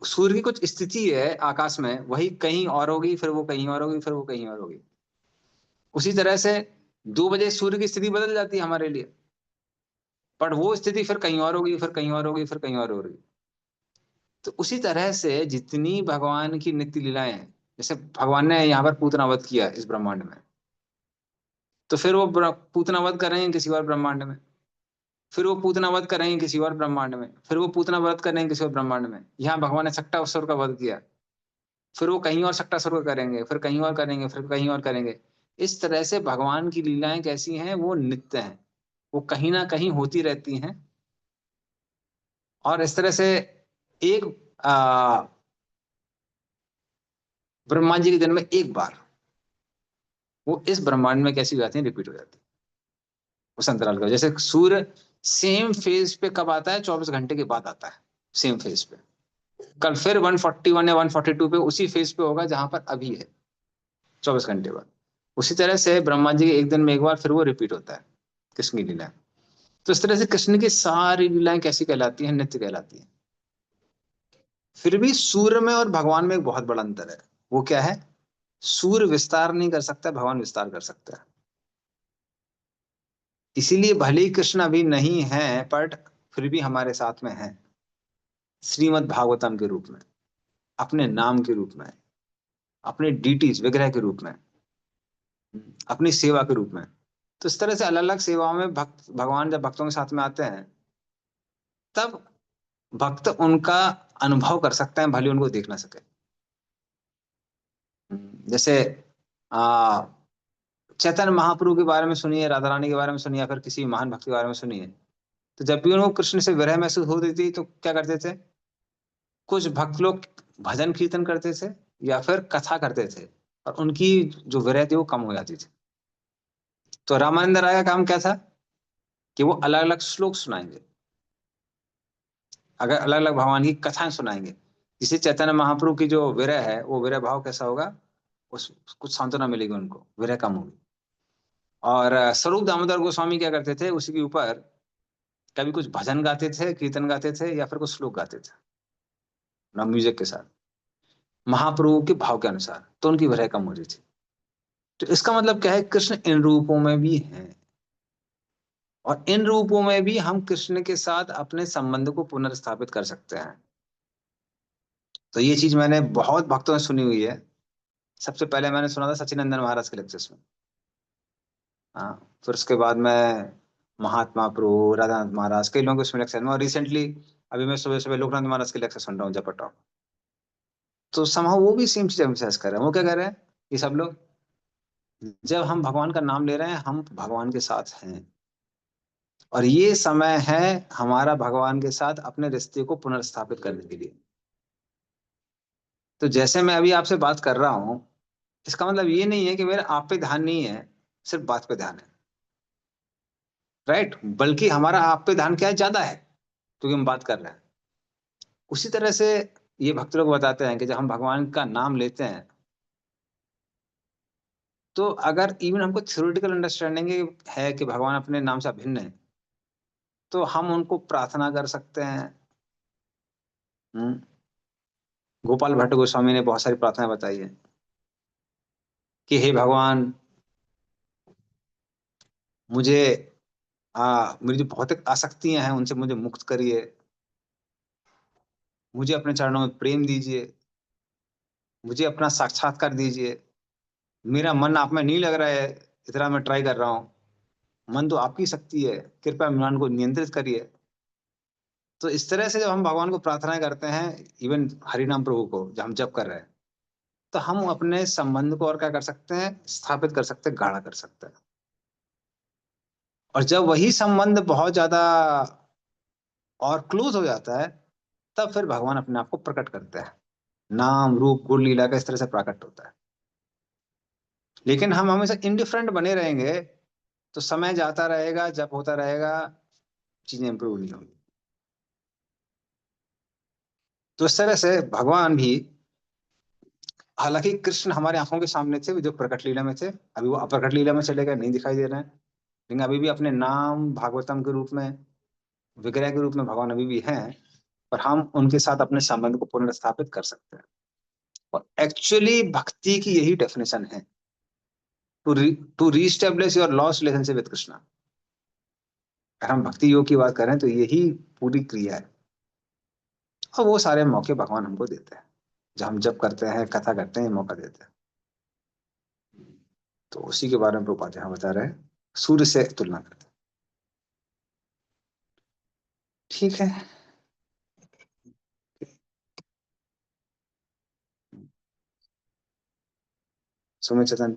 Speaker 1: सूर्य की कुछ स्थिति है आकाश में, वही कहीं और होगी, फिर वो कहीं और होगी, फिर वो कहीं और होगी। उसी तरह से 2 बजे सूर्य की स्थिति बदल जाती है हमारे लिए, पर वो स्थिति फिर कहीं और होगी, फिर कहीं और होगी, फिर कहीं और होगी। तो उसी तरह से जितनी भगवान की नित्य लीलाएं हैं, जैसे भगवान ने यहाँ पर पूतना वध किया इस ब्रह्मांड में, तो फिर वो पूतना वध कर रहे हैं किसी और ब्रह्मांड में, फिर वो पूतना वध कर रहे हैं किसी और ब्रह्मांड में, फिर वो पूतना वध कर रहे हैं किसी और ब्रह्मांड में। यहाँ भगवान ने सक्टासुर का वध किया, फिर वो कहीं और सक्टासुर का करेंगे, फिर कहीं और करेंगे, फिर कहीं और करेंगे। इस तरह से भगवान की लीलाएं कैसी हैं? वो नित्य हैं, वो कहीं ना कहीं होती रहती हैं। और इस तरह से एक ब्रह्मा जी के जन्म में एक बार वो इस ब्रह्मांड में कैसी हो जाती है? रिपीट हो जाती है। उस अंतराल का। जैसे सूर्य सेम फेज पे कब आता है? 24 घंटे के बाद आता है सेम फेज पे। कल फिर 141 या 142 पे उसी फेज पे होगा जहां पर अभी है 24 घंटे बाद। उसी तरह से ब्रह्मा जी के एक दिन में एक बार फिर वो रिपीट होता है कृष्ण की लीलाएं। तो इस तरह से कृष्ण की सारी लीलाएं कैसी कहलाती हैं? नित्य कहलाती हैं। फिर भी सूर्य में और भगवान में एक बहुत बड़ा अंतर है। वो क्या है? सूर्य विस्तार नहीं कर सकता, भगवान विस्तार कर सकता है। इसीलिए भले ही कृष्ण अभी नहीं है, बट फिर भी हमारे साथ में है, श्रीमद् भागवतम के रूप में, अपने नाम के रूप में, अपने डीटीज विग्रह के रूप में, अपनी सेवा के रूप में। तो इस तरह से अलग अलग सेवाओं में भगवान जब भक्तों के साथ में आते हैं, तब भक्त उनका अनुभव कर सकते हैं, भले उनको देख ना सके। जैसे आ चैतन्य महाप्रभु के बारे में सुनिए, राधा रानी के बारे में सुनिए, या फिर किसी महान भक्त के बारे में सुनिए, तो जब भी उनको कृष्ण से विरह महसूस होती थी तो क्या करते थे? कुछ भक्त लोग भजन कीर्तन करते थे या फिर कथा करते थे, और उनकी जो विरह थी वो कम हो जाती थी। तो रामानंद राय का काम क्या था? कि वो अलग अलग श्लोक सुनाएंगे, अगर अलग अलग भगवान की कथाएं सुनाएंगे, जिससे चैतन्य महाप्रभु की जो विरह है, वो विरह भाव कैसा होगा, उस कुछ सांत्वना मिलेगी उनको, विरह कम होगी। और स्वरूप दामोदर गोस्वामी क्या करते थे? उसी के ऊपर कभी कुछ भजन गाते थे, कीर्तन गाते थे, या फिर कुछ श्लोक गाते थे ना, म्यूजिक के साथ, महाप्रभु के भाव के अनुसार, तो उनकी विरह कम हो रही थी। तो इसका मतलब क्या है? कृष्ण इन रूपों में भी हैं, और इन रूपों में भी हम कृष्ण के साथ अपने संबंध को पुनर्स्थापित कर सकते हैं। तो ये चीज मैंने बहुत भक्तों से सुनी हुई है। सबसे पहले मैंने सुना था सचिनंदन महाराज के लेक्चर्स में। हाँ, फिर उसके बाद में महात्मा प्रभु, राधानाथ महाराज, कई लोगों के उसमें लेक्चर में, और रिसेंटली अभी मैं सुबह सुबह लोकनाथ महाराज के लेक्चर सुन रहा हूँ, जपा टॉक। तो समाव वो भी सेम चीज एम्फसाइज कर रहे हैं। वो क्या कर रहे हैं ये सब लोग? जब हम भगवान का नाम ले रहे हैं, हम भगवान के साथ हैं, और ये समय है हमारा भगवान के साथ अपने रिश्ते को पुनर्स्थापित करने के लिए। तो जैसे मैं अभी आपसे बात कर रहा हूं, इसका मतलब ये नहीं है कि मेरा आप पे ध्यान नहीं है, सिर्फ बात पे ध्यान है, राइट? बल्कि हमारा आप पे ध्यान क्या है? ज्यादा है, क्योंकि हम बात कर रहे हैं। उसी तरह से ये भक्त लोग बताते हैं कि जब हम भगवान का नाम लेते हैं, तो अगर इवन हमको थ्योरेटिकल अंडरस्टैंडिंग है कि भगवान अपने नाम से अभिन्न है, तो हम उनको प्रार्थना कर सकते हैं। हम्म, गोपाल भट्ट गोस्वामी ने बहुत सारी प्रार्थनाएं बताई है कि हे भगवान, मुझे मेरी जो भौतिक आसक्तियां हैं उनसे मुझे मुक्त करिए, मुझे अपने चरणों में प्रेम दीजिए, मुझे अपना साक्षात्कार दीजिए। मेरा मन आप में नहीं लग रहा है, इतना मैं ट्राई कर रहा हूँ, मन तो आपकी शक्ति है, कृपया मन को नियंत्रित करिए। तो इस तरह से जब हम भगवान को प्रार्थना करते हैं, इवन हरिनाम प्रभु को जब हम जप कर रहे हैं, तो हम अपने संबंध को और क्या कर सकते हैं? स्थापित कर सकते हैं, गाढ़ा कर सकते हैं। और जब वही संबंध बहुत ज्यादा और क्लोज हो जाता है, तब फिर भगवान अपने आप को प्रकट करते हैं, नाम रूप गुण लीला का इस तरह से प्रकट होता है। लेकिन हम हमेशा इंडिफरेंट बने रहेंगे, तो समय जाता रहेगा, जब होता रहेगा, चीजें इंप्रूव नहीं होंगी। तो इस तरह से भगवान भी, हालांकि कृष्ण हमारे आंखों के सामने थे जो प्रकट लीला में थे, अभी वो अप्रकट लीला में चले गए, नहीं दिखाई दे रहे हैं, लेकिन अभी भी अपने नाम भागवतम के रूप में, विग्रह के रूप में भगवान अभी भी हैं, और हम उनके साथ अपने संबंध को पुनर्स्थापित कर सकते हैं। और एक्चुअली भक्ति की यही डेफिनेशन है, to reestablish your lost relationship with Krishna. अगर हम भक्ति योग की बात करें तो यही पूरी क्रिया है, और वो सारे मौके भगवान हमको देते हैं, जब हम जब करते हैं, कथा करते हैं, मौका देते हैं। तो उसी के बारे में प्रभुपाद यहाँ बता रहे हैं, सूर्य से तुलना करते हैं। ठीक है। सुमित चतन,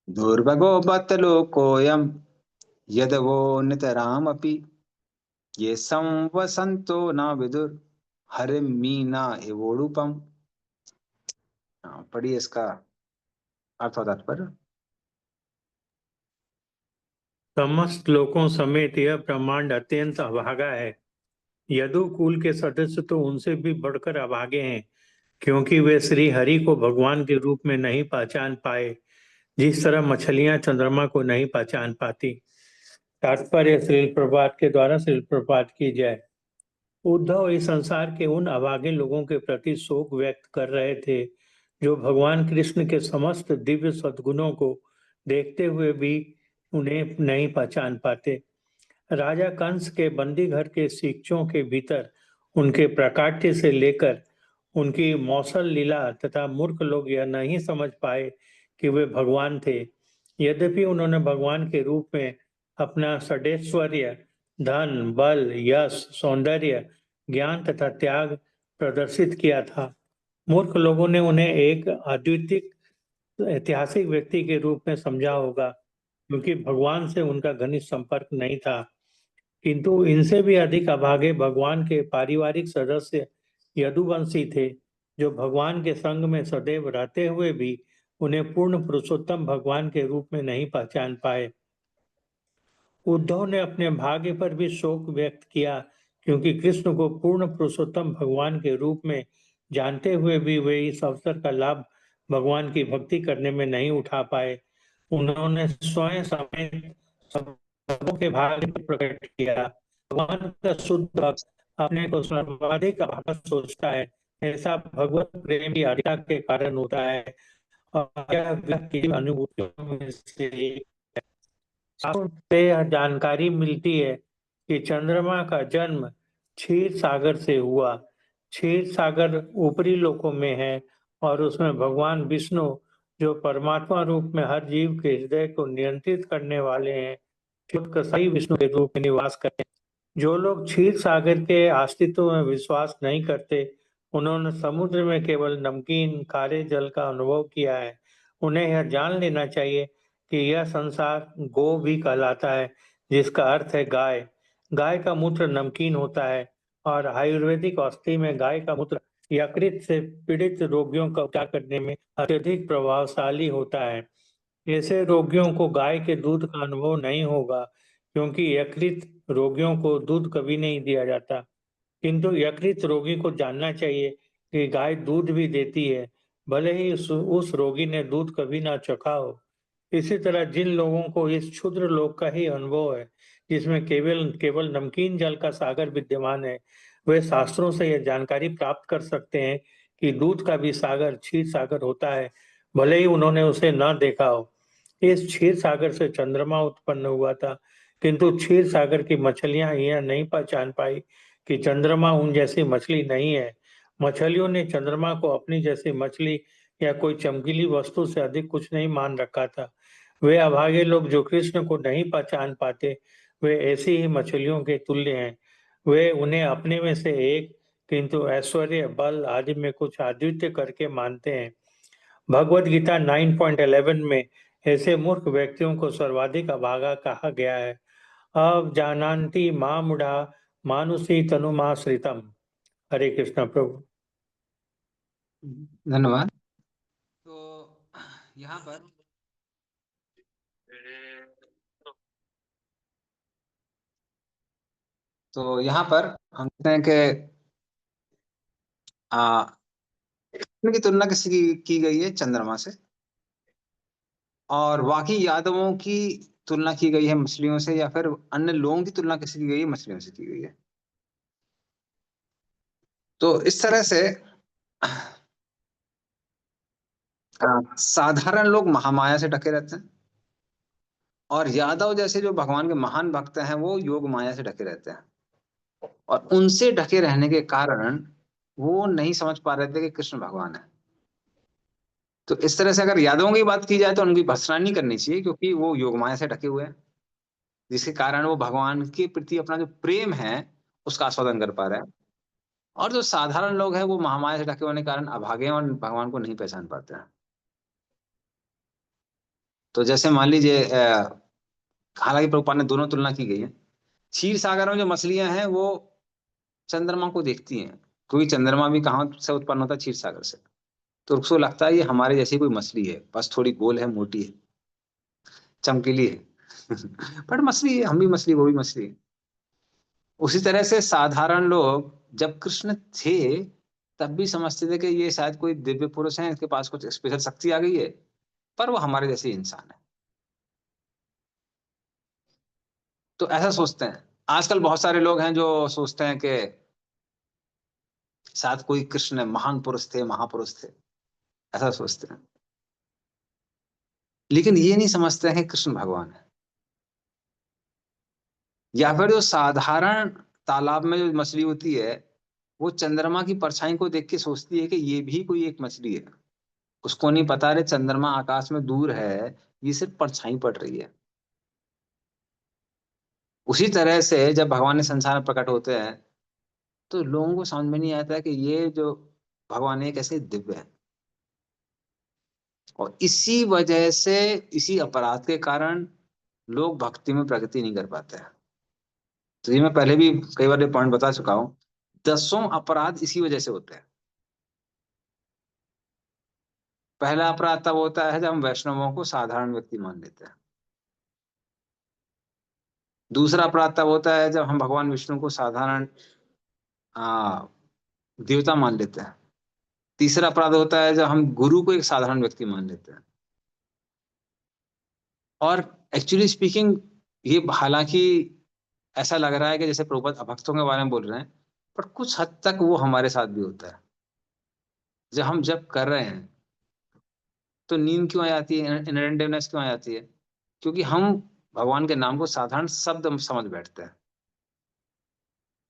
Speaker 1: दुर्भगो बत लोकोऽयं यदवो नितरामपि ये संवसन्तो न विदुर हरिमीना एवोडुपम। हाँ, पढ़िए इसका अर्थ और तात्पर्य।
Speaker 3: समस्त लोकों समेत यह ब्रह्मांड अत्यंत अभागा है। यदु कुल के सदस्य तो उनसे भी बढ़कर अभागे हैं, क्योंकि वे श्री हरि को भगवान के रूप में नहीं पहचान पाए, जिस तरह मछलियां चंद्रमा को नहीं पहचान पाती। तात्पर्य श्रील प्रभात के द्वारा श्रील प्रभात की जय। उद्धव इस संसार के उन अभागे लोगों के प्रति शोक व्यक्त कर रहे थे जो भगवान कृष्ण के समस्त दिव्य सद्गुणों को देखते हुए भी उन्हें नहीं पहचान पाते। राजा कंस के बंदी घर के शिक्षों के भीतर उनके प्राकट्य से लेकर उनकी मौसल लीला तथा मूर्ख लोग यह नहीं समझ पाए कि वे भगवान थे। यद्यपि उन्होंने भगवान के रूप में अपना षड्ऐश्वर्य, धन, बल, यश, सौंदर्य, ज्ञान तथा त्याग प्रदर्शित किया था। मूर्ख लोगों ने उन्हें एक अद्वितीय ऐतिहासिक व्यक्ति के रूप में समझा होगा, क्योंकि भगवान से उनका घनिष्ठ संपर्क नहीं था। किंतु इनसे भी अधिक अभागे भगवान के पारिवारिक सदस्य यदुवंशी थे, जो भगवान के संग में सदैव रहते हुए भी उन्हें पूर्ण पुरुषोत्तम भगवान के रूप में नहीं पहचान पाए। उद्धव ने अपने भाग्य पर भी शोक व्यक्त किया, क्योंकि कृष्ण को पूर्ण पुरुषोत्तम भगवान के रूप में जानते हुए भी वे इस अवसर का लाभ भगवान की भक्ति करने में नहीं उठा पाए। उन्होंने स्वयं समेत सबों के भाग्य को प्रकट किया। भगवान का शुद्ध भक्त अपने को सर्वाधिक अभागा सोचता है। ऐसा भगवत प्रेम की अधिकता के कारण होता है, और यह व्यक्ति की अनुभूतियों में से एक है। शास्त्रों से यह जानकारी मिलती है कि चंद्रमा का जन्म क्षीर सागर से हुआ। क्षीर सागर ऊपरी लोकों में है और उसमें भगवान विष्णु, जो परमात्मा रूप में हर जीव के हृदय को नियंत्रित करने वाले हैं, सही विष्णु के रूप में निवास करते हैं। जो लोग क्षीर सागर के अस्तित्व में विश्वास नहीं करते, उन्होंने समुद्र में केवल नमकीन खारे जल का अनुभव किया है। उन्हें यह जान लेना चाहिए कि यह संसार गो भी कहलाता है, जिसका अर्थ है गाय। गाय का मूत्र नमकीन होता है और आयुर्वेदिक औषधि में गाय का मूत्र यकृत से पीड़ित रोगियों का उपचार करने में अत्यधिक प्रभावशाली होता है। ऐसे रोगियों को गाय के दूध का अनुभव नहीं होगा, क्योंकि यकृत रोगियों को दूध कभी नहीं दिया जाता। किंतु यकृत रोगी को जानना चाहिए कि गाय दूध भी देती है, भले ही उस रोगी ने दूध कभी ना चखा हो। इसी तरह जिन लोगों को इस क्षुद्र लोक का ही अनुभव है, जिसमें केवल केवल नमकीन जल का सागर विद्यमान है, वे शास्त्रों से यह जानकारी प्राप्त कर सकते हैं कि दूध का भी सागर क्षीर सागर होता है, भले ही उन्होंने उसे न देखा हो। इस क्षीर सागर से चंद्रमा उत्पन्न हुआ था, किंतु क्षीर सागर की मछलियां यह नहीं पहचान पाई कि चंद्रमा उन जैसी मछली नहीं है। मछलियों ने चंद्रमा को अपनी जैसी मछली या कोई चमकीली वस्तु से अधिक कुछ नहीं मान रखा था। वे अभागे लोग जो कृष्ण को नहीं पहचान पाते, वे ऐसी ही मछलियों के तुल्य हैं। वे उन्हें अपने में से एक, किंतु ऐश्वर्य, बल आदि में कुछ अद्वितीय करके मानते हैं। भगवद गीता 9.11 में ऐसे मूर्ख व्यक्तियों को सर्वाधिक अभागा कहा गया है। अब जानन्ति मामुढ़ा मानुषी तनुमाश्रितम। हरे कृष्ण प्रभु।
Speaker 1: धन्यवाद। तो यहाँ पर हम कहते हैं कि कृष्ण की तुलना किसी की गई है चंद्रमा से, और बाकी यादवों की तुलना की गई है मछलियों से, या फिर अन्य लोगों की तुलना किसी की गई है मछलियों से की गई है। तो इस तरह से साधारण लोग महामाया से ढके रहते हैं, और यादव जैसे जो भगवान के महान भक्त हैं वो योग माया से ढके रहते हैं। और उनसे ढके रहने के कारण वो नहीं समझ पा रहे थे कि कृष्ण भगवान है। तो इस तरह से अगर यादवों की बात की जाए तो उनकी भर्त्सना नहीं करनी चाहिए, क्योंकि वो योग माया से ढके हुए हैं, जिसके कारण वो भगवान के प्रति अपना जो प्रेम है उसका आस्वादन कर पा रहे हैं। और जो साधारण लोग हैं वो महामाया से ढके होने के कारण अभागे हैं और भगवान को नहीं पहचान पाते हैं। तो जैसे मान लीजिए, हालांकि प्रभुपाद ने दोनों तुलना की गई है। क्षीर सागर में जो मछलियां हैं वो चंद्रमा को देखती हैं, क्योंकि चंद्रमा भी कहाँ से उत्पन्न होता है? क्षीर सागर से। तो उसको लगता है ये हमारे जैसी कोई मछली है, बस थोड़ी गोल है, मोटी है, चमकीली है। पर मछली है, हम भी मछली, वो भी मछली है। उसी तरह से साधारण लोग जब कृष्ण थे तब भी समझते थे कि ये शायद कोई दिव्य पुरुष है, इसके पास कुछ स्पेशल शक्ति आ गई है, पर वो हमारे जैसे इंसान है। तो ऐसा सोचते हैं। आजकल बहुत सारे लोग हैं जो सोचते हैं कि शायद कोई कृष्ण महान पुरुष थे, महापुरुष थे, ऐसा सोचते हैं। लेकिन ये नहीं समझते हैं कि कृष्ण भगवान है। या फिर जो साधारण तालाब में जो मछली होती है, वो चंद्रमा की परछाई को देख के सोचती है कि ये भी कोई एक मछली है। उसको नहीं पता रे चंद्रमा आकाश में दूर है, ये सिर्फ परछाई पड़ रही है। उसी तरह से जब भगवान ने संसार में प्रकट होते हैं तो लोगों को समझ में नहीं आता है कि ये जो भगवान है कैसे दिव्य है। और इसी वजह से, इसी अपराध के कारण लोग भक्ति में प्रगति नहीं कर पाते हैं। तो ये मैं पहले भी कई बार ये पॉइंट बता चुका हूं। 10 अपराध इसी वजह से होते हैं। पहला अपराध तब होता है जब हम वैष्णवों को साधारण व्यक्ति मान लेते हैं। दूसरा अपराध तब होता है जब हम भगवान विष्णु को साधारण आ, देवता मान लेते हैं। तीसरा अपराध होता है जब हम गुरु को एक साधारण व्यक्ति मान लेते हैं। और एक्चुअली स्पीकिंग, ये हालांकि ऐसा लग रहा है कि जैसे प्रभुपाद अभक्तों के बारे में बोल रहे हैं, पर कुछ हद तक वो हमारे साथ भी होता है। जब हम जब कर रहे हैं तो नींद क्यों आ जाती है, इनअटेंटिवनेस क्यों आ जाती है? क्योंकि हम भगवान के नाम को साधारण शब्द हम समझ बैठते हैं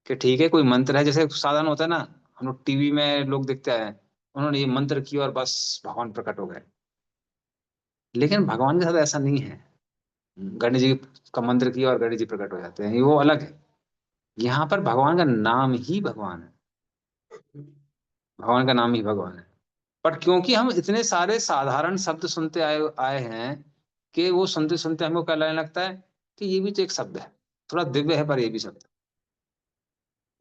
Speaker 1: कि ठीक है कोई मंत्र है। जैसे साधारण होता है ना, हम लोग टीवी में लोग देखते हैं, उन्होंने ये मंत्र किया और बस भगवान प्रकट हो गए। लेकिन भगवान के साथ ऐसा नहीं है। गणेश जी का मंत्र किया और गणेश जी प्रकट हो जाते हैं, ये वो अलग है। यहाँ पर भगवान का नाम ही भगवान है, भगवान का नाम ही भगवान है। बट क्योंकि हम इतने सारे साधारण शब्द सुनते आए आए हैं कि वो सुनते सुनते हमको क्या लगने लगता है कि ये भी तो एक शब्द है, थोड़ा दिव्य है पर ये भी शब्द है।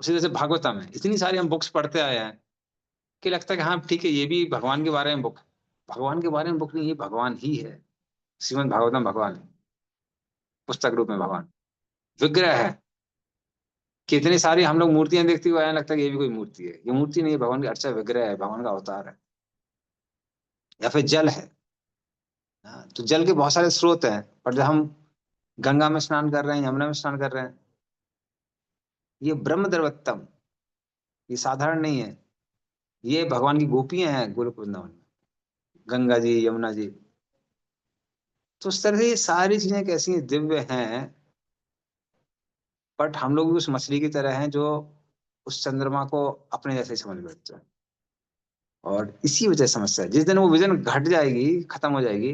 Speaker 1: उसी तरह से भागवतम है, इतनी सारी हम बुक्स पढ़ते आए हैं कि लगता है कि हाँ ठीक है, ये भी भगवान के बारे में बुक। भगवान के बारे में बुक नहीं, ये भगवान ही है। श्रीमद् भागवतम भगवान है, पुस्तक रूप में भगवान विग्रह है। कितनी सारी हम लोग मूर्तियां देखते हुए आए, लगता है कि ये भी कोई मूर्ति है। ये मूर्ति नहीं है, भगवान की अर्चा विग्रह है, भगवान का अवतार है। या फिर जल है। हाँ, तो जल के बहुत सारे स्रोत हैं, पर जब हम गंगा में स्नान कर रहे हैं, यमुना में स्नान कर रहे हैं, ये ब्रह्म द्रवत्तम, ये साधारण नहीं है। ये भगवान की गोपियां हैं गोलोक वृंदावन में, गंगा जी, यमुना जी। तो उस तरह से ये सारी चीजें कैसी दिव्य हैं, बट हम लोग भी उस मछली की तरह हैं जो उस चंद्रमा को अपने जैसे ही समझ बैठते हैं। और इसी वजह से समस्या है। जिस दिन वो विजन घट जाएगी, खत्म हो जाएगी,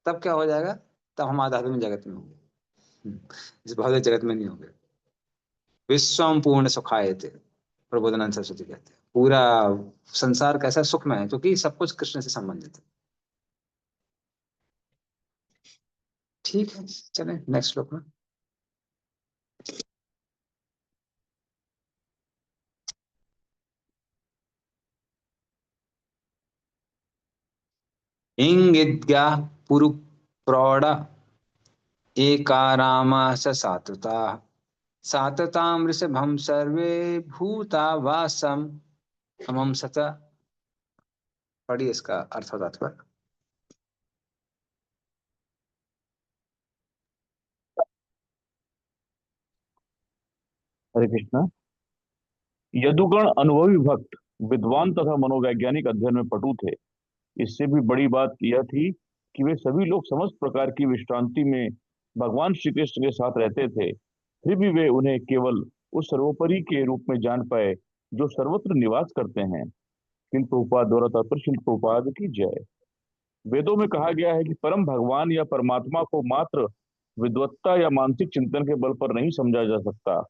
Speaker 1: तब क्या हो जाएगा? तब हम आध्यात्मिक जगत में होंगे। इस भौतिक जगत में नहीं होंगे। विश्वम पूर्ण सुखाय थे, प्रबोधनानंद सरस्वती कहते हैं। पूरा संसार कैसा सुख में है, क्योंकि सब कुछ कृष्ण से संबंधित है। ठीक है, चलें नेक्स्ट श्लोक में। इंगिद्या पुरु प्रौढ़ एकारामा स सातुता सातताम ऋषभम सर्वे भूता वासम अमम सत। पढ़िए इसका अर्थ और तात्पर्य।
Speaker 4: हरे कृष्णा। यदुगण अनुभवी भक्त, विद्वान तथा मनोवैज्ञानिक अध्ययन में पटु थे। इससे भी बड़ी बात यह थी कि वे सभी लोग समस्त प्रकार की विश्रांति में भगवान श्री कृष्ण के साथ रहते थे। फिर भी वे उन्हें केवल उस सर्वोपरि के रूप में जान पाए जो सर्वत्र निवास करते हैं। श्रील प्रभुपाद द्वारा तात्पर्य श्रील प्रभुपाद की जय। वेदों में कहा गया है कि परम भगवान या परमात्मा को मात्र विद्वत्ता या मानसिक चिंतन के बल पर नहीं समझा जा सकता।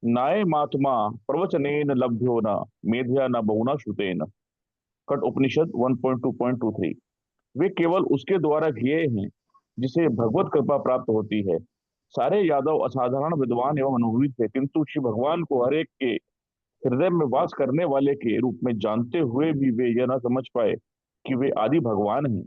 Speaker 4: नाय महात्मा प्रवचनेन लभ्यो न मेधया न बहुना श्रुतेन। कट उपनिषद 1.2.23। वे केवल उसके द्वारा किए हैं जिसे भगवत कृपा प्राप्त होती है। सारे यादव असाधारण विद्वान एवं अनुभवी थे, किंतु श्री भगवान को हर एक के हृदय में वास करने वाले के रूप में जानते हुए भी वे यह न समझ पाए कि वे आदि भगवान हैं।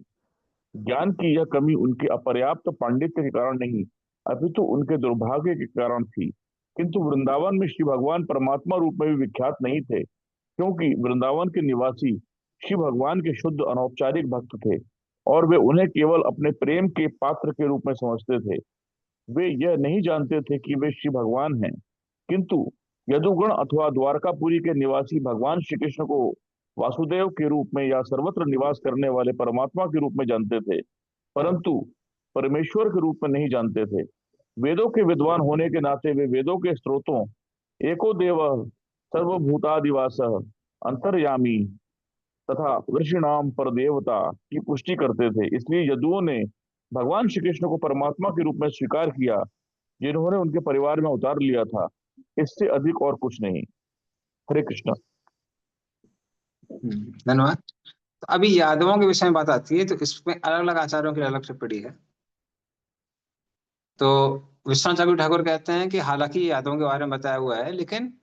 Speaker 4: ज्ञान की यह कमी उनके अपर्याप्त पांडित्य के कारण नहीं, अपितु उनके दुर्भाग्य के कारण थी। किंतु वृंदावन में श्री भगवान परमात्मा रूप में भी विख्यात नहीं थे, क्योंकि वृंदावन के निवासी शिव भगवान के शुद्ध अनौपचारिक भक्त थे और वे उन्हें केवल अपने प्रेम के पात्र के रूप में समझते थे। वे यह नहीं जानते थे कि वे शिव भगवान हैं। किंतु यदुगण अथवा द्वारकापुरी के निवासी भगवान श्री कृष्ण को वासुदेव के रूप में या सर्वत्र निवास करने वाले परमात्मा के रूप में जानते थे, परंतु परमेश्वर के रूप में नहीं जानते थे। वेदों के विद्वान होने के नाते वे वेदों के स्रोतों एको देव सर्वभूतादिवास अंतर्यामी तथा ऋषिणाम पर देवता की पुष्टि करते थे। इसलिए यदुओं ने भगवान श्री कृष्ण को परमात्मा के रूप में स्वीकार किया, जिन्होंने उनके परिवार में उतार लिया था। इससे अधिक और कुछ नहीं। हरे कृष्ण।
Speaker 1: धन्यवाद। तो अभी यादवों के विषय में बात आती है, तो इसमें अलग अलग आचार्यों की अलग टिप्पणी है। तो विश्वनाथ चक्रवर्ती ठाकुर कहते हैं कि हालांकि यादवों के बारे में बताया हुआ है, लेकिन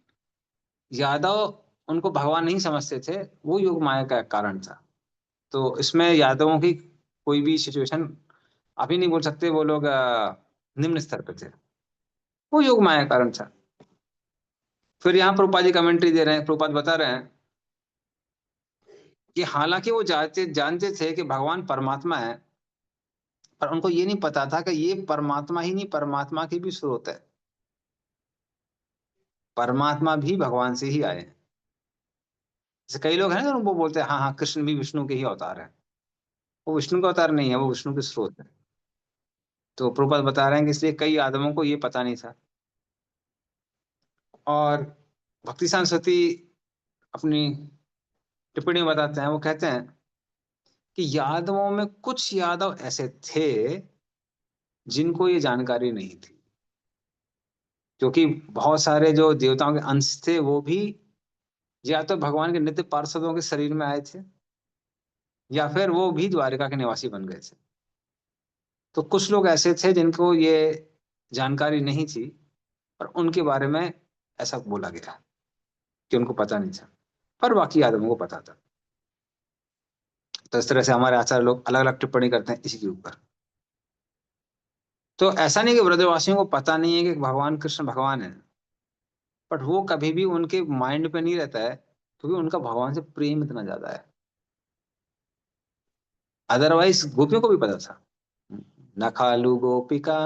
Speaker 1: यादव उनको भगवान नहीं समझते थे, वो योग माया का कारण था। तो इसमें यादवों की कोई भी सिचुएशन अभी नहीं बोल सकते, वो लोग निम्न स्तर पे थे, वो योग माया का कारण था। फिर यहाँ प्रभुपाद जी कमेंट्री दे रहे हैं, प्रभुपाद बता रहे हैं कि हालांकि वो जानते थे कि भगवान परमात्मा है, पर उनको ये नहीं पता था कि ये परमात्मा ही नहीं, परमात्मा के भी स्रोत है। परमात्मा भी भगवान से ही आए हैं। जैसे कई लोग हैं ना, वो बोलते हैं हाँ हाँ कृष्ण भी विष्णु के ही अवतार है। वो विष्णु का अवतार नहीं है, वो विष्णु के स्रोत है। तो प्रभुपाद बता रहे हैं कि इसलिए कई आदमों को ये पता नहीं था। और भक्ति सरस्वती अपनी टिप्पणी में बताते हैं, वो कहते हैं कि यादवों में कुछ यादव ऐसे थे जिनको ये जानकारी नहीं थी, क्योंकि बहुत सारे जो देवताओं के अंश थे वो भी या तो भगवान के नित्य पार्षदों के शरीर में आए थे, या फिर वो भी द्वारिका के निवासी बन गए थे। तो कुछ लोग ऐसे थे जिनको ये जानकारी नहीं थी, और उनके बारे में ऐसा बोला गया कि उनको पता नहीं था, पर बाकी आदमों को पता था। तो इस तरह से हमारे आचार्य लोग अलग अलग टिप्पणी करते हैं इसी के ऊपर। तो ऐसा नहीं कि ब्रजवासियों को पता नहीं है कि भगवान कृष्ण भगवान है, बट वो कभी भी उनके माइंड पे नहीं रहता है, क्योंकि उनका भगवान से प्रेम इतना ज्यादा है। अदरवाइज गोपियों को भी पता था। न खालू गोपिका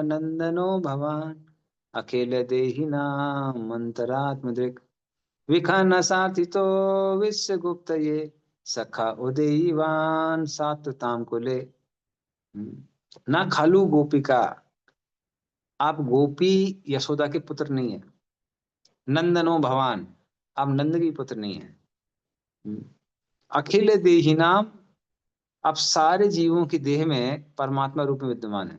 Speaker 1: नंदनो भवान अखिल देहि नाम अंतरात्मदृक् विखन साथितो विश्व गुप्त ये सखा उदयवान सात्वताम कुले। न खालू गोपिका, आप गोपी यशोदा के पुत्र नहीं है। नंदनो भवान, आप नंद के पुत्र नहीं है। अखिल देहि नाम, आप सारे जीवों की देह में परमात्मा रूप में विद्यमान है।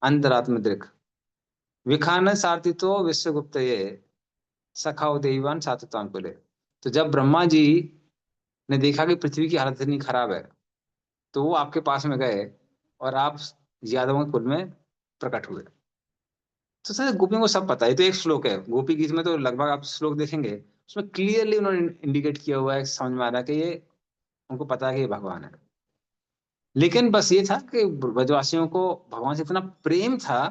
Speaker 1: अंतरात्म दृक् विखान सार्थितो विश्वगुप्त ये सखाओ देवान सातताम कुले। तो जब ब्रह्मा जी ने देखा कि पृथ्वी की हालत इतनी खराब है, तो वो आपके पास में गए और आप यादवों के कुल में प्रकट हुए। तो सर गोपियों को सब पता है। तो एक श्लोक है गोपी गीत में, तो लगभग आप श्लोक देखेंगे उसमें क्लियरली उन्होंने इंडिकेट किया हुआ है, समझ में आ रहा है कि ये उनको पता है कि ये भगवान है। लेकिन बस ये था कि ब्रजवासियों को भगवान से इतना प्रेम था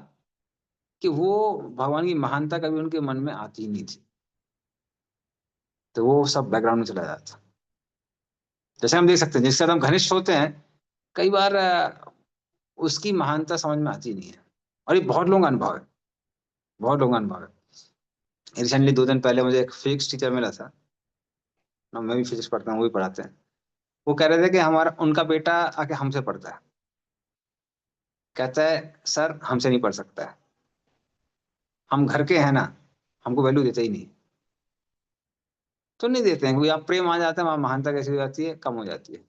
Speaker 1: कि वो भगवान की महानता कभी उनके मन में आती ही नहीं थी, तो वो सब बैकग्राउंड में चला जाता था। जैसे हम देख सकते हैं जिसके साथ हम घनिष्ठ होते हैं, कई बार उसकी महानता समझ में आती नहीं है। और ये बहुत लोगों का अनुभव है, बहुत लोगों का अनुभव है। रिसेंटली 2 दिन पहले मुझे एक फिजिक्स टीचर मिला था ना, मैं भी फिजिक्स पढ़ता हूँ, वो भी पढ़ाते हैं। वो कह रहे थे कि हमारा उनका बेटा आके हमसे पढ़ता है, कहता है सर हमसे नहीं पढ़ सकता है, हम घर के हैं ना, हमको वैल्यू देते ही नहीं। तो नहीं देते हैं, क्योंकि आप प्रेम आ जाता है, वहां महानता कैसी हो जाती है, कम हो जाती है।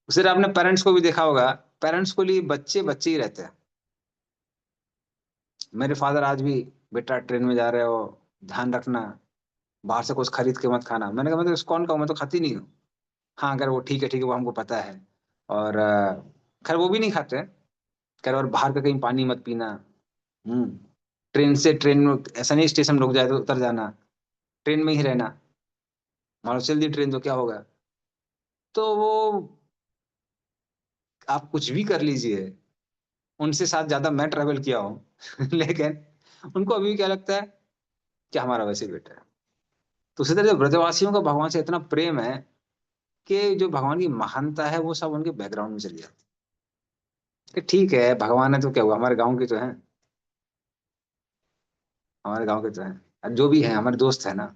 Speaker 1: उसे आपने पेरेंट्स को भी देखा होगा, पेरेंट्स को लिए बच्चे बच्चे ही रहते हैं। मेरे फादर आज भी, बेटा ट्रेन में जा रहे हो ध्यान रखना, बाहर से कुछ खरीद के मत खाना। मैंने कहा मैं तो कौन कहूँ, मैं तो खाती नहीं हूँ। हाँ अगर वो ठीक है वो हमको पता है। और खैर वो भी नहीं खाते हैं। कह रहे और बाहर का कहीं पानी मत पीना। ट्रेन से ट्रेन में ऐसा नहीं स्टेशन रुक जाए तो उतर जाना, ट्रेन में ही रहना, मान लो चल दी ट्रेन तो क्या होगा। तो वो आप कुछ भी कर लीजिए, उनसे साथ ज्यादा मैं ट्रेवल किया हूँ लेकिन उनको अभी भी क्या लगता है कि हमारा वैसे बेटा है। तो उसी तरह ब्रजवासियों का भगवान से इतना प्रेम है कि जो भगवान की महानता है वो सब उनके बैकग्राउंड में चली जाती है कि ठीक है भगवान है तो क्या हुआ, हमारे गांव के तो हैं, हमारे गांव के तो हैं, अब जो भी है हमारे दोस्त है ना।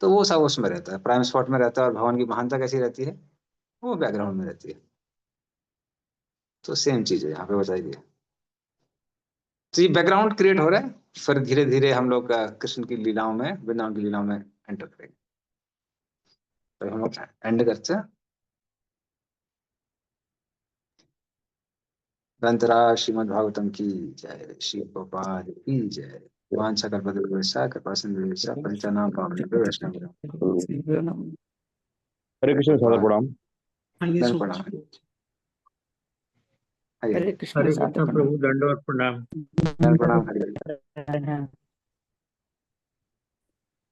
Speaker 1: तो वो सब उसमें रहता है, प्राइम स्पॉट में रहता है, और भगवान की महानता कैसी रहती है, वो बैकग्राउंड में रहती है। तो सेम चीज है यहाँ पे बताइए। तो ये बैकग्राउंड क्रिएट हो रहा है, फिर धीरे धीरे हम लोग कृष्ण की लीलाओं में, वृंदावन की लीलाओं में एंटर करेंगे। तो हम लोग एंड करते हैं। ग्रंथराज श्रीमद् भागवतम की जय, श्री प्रभुपाद की जय। वांछा कल्पतरुभ्यश्च कृपा सिंधुभ्यश्च पतितानां पावनेभ्यो वैष्णवेभ्यो
Speaker 4: हरे कृष्ण, सादर प्रणाम।
Speaker 5: Thank you so
Speaker 1: प्रणाम।
Speaker 5: much.
Speaker 1: हरि
Speaker 2: हरे
Speaker 1: हरि
Speaker 2: कृष्ण
Speaker 3: हरे
Speaker 2: साधु
Speaker 3: कृष्ण
Speaker 2: प्रणाम।
Speaker 3: प्रभु, दंडवत प्रणाम।
Speaker 1: प्रणाम हरि हरि।